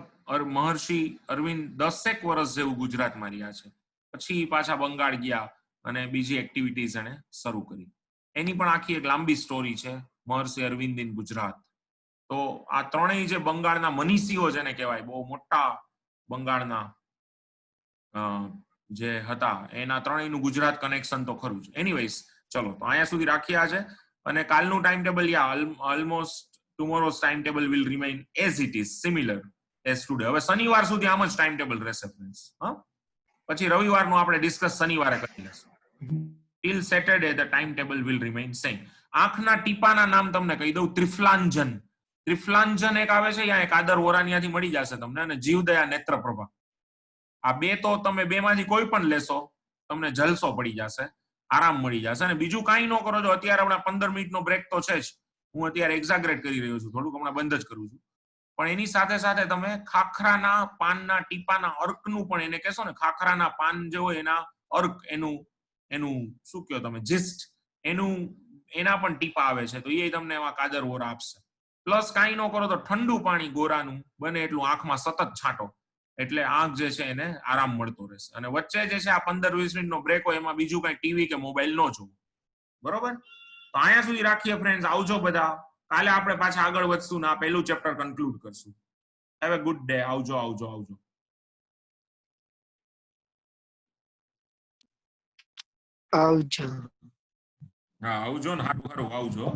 મહર્ષિ અરવિંદ 10 વર્ષ જેવું ગુજરાતમાં રહ્યા છે. પછી પાછા બંગાળ ગયા અને બીજી એક્ટિવિટીઝ એને શરૂ કરી. એની પણ આખી એક લાંબી સ્ટોરી છે, મહર્ષિ અરવિંદ ઇન ગુજરાત. તો આ ત્રણેય જે બંગાળના મનીષીઓ જેને કહેવાય, બહુ મોટા બંગાળના જે હતા, એના ત્રણેયનું ગુજરાત કનેક્શન તો ખરું છે. એનીવેઝ, ચલો તો અહીંયા સુધી રાખીએ આજે. અને કાલનું time table almost tomorrow's timetable will remain as it is, similar as today. હવે શનિવાર સુધી આમ જ ટાઈમ ટેબલ રહેશે ફ્રેન્ડ્સ. હા, પછી રવિવારનું આપણે ડિસ્કસ શનિવારે કરી લઈશું. till Saturday the timetable will remain same. આંખના ટીપાના નામ તમને કહી દઉં. ત્રિફલાંજન, ત્રિફલાંજન એક આવે છે, યા એક આદર વોરાનિયાથી મળી જશે તમને, અને જીવદયા નેત્રપ્રભા. આ બે તો તમે બે માંથી કોઈ પણ લેશો તમને જલસો પડી જશે, આરામ મળી જશે. અને બીજું કાંઈ ન કરો. જો અત્યારે હમણાં 15 મિનિટનો બ્રેક તો છે જ, હું અત્યારે એક્ઝાગરેટ કરી રહ્યો છું, થોડુંક હમણાં બંધ જ કરું છું, પણ એની સાથે સાથે તમે ખાખરાના પાનના ટીપાના અર્કનું પણ એને કહેશો ને, ખાખરાના પાન જે હોય એના અર્ક, એનું શું કહો તમે, જિસ્ટ, એના પણ ટીપા આવે છે, તો એ તમને એમાં કાદર વોરા આપશે. પ્લસ કાંઈ ન કરો તો ઠંડુ પાણી ગોરાનું બને એટલું આંખમાં સતત છાંટો, એટલે આંખ જે છે એને આરામ મળતો રહેશે. અને વચ્ચે જે છે આ 15-20 મિનિટનો બ્રેક હોય એમાં બીજું કઈ ટીવી કે મોબાઈલ ન જોવું. બરોબર? તો અહીંયા સુધી રાખીએ ફ્રેન્ડ્સ. આવજો બધા. કાલે આપણે પાછા આગળ વધશું ને આ પહેલું ચેપ્ટર કન્ક્લુડ કરશું. Have a good day. આવજો. આવજો. હા, આવજો ને. હારું આવજો.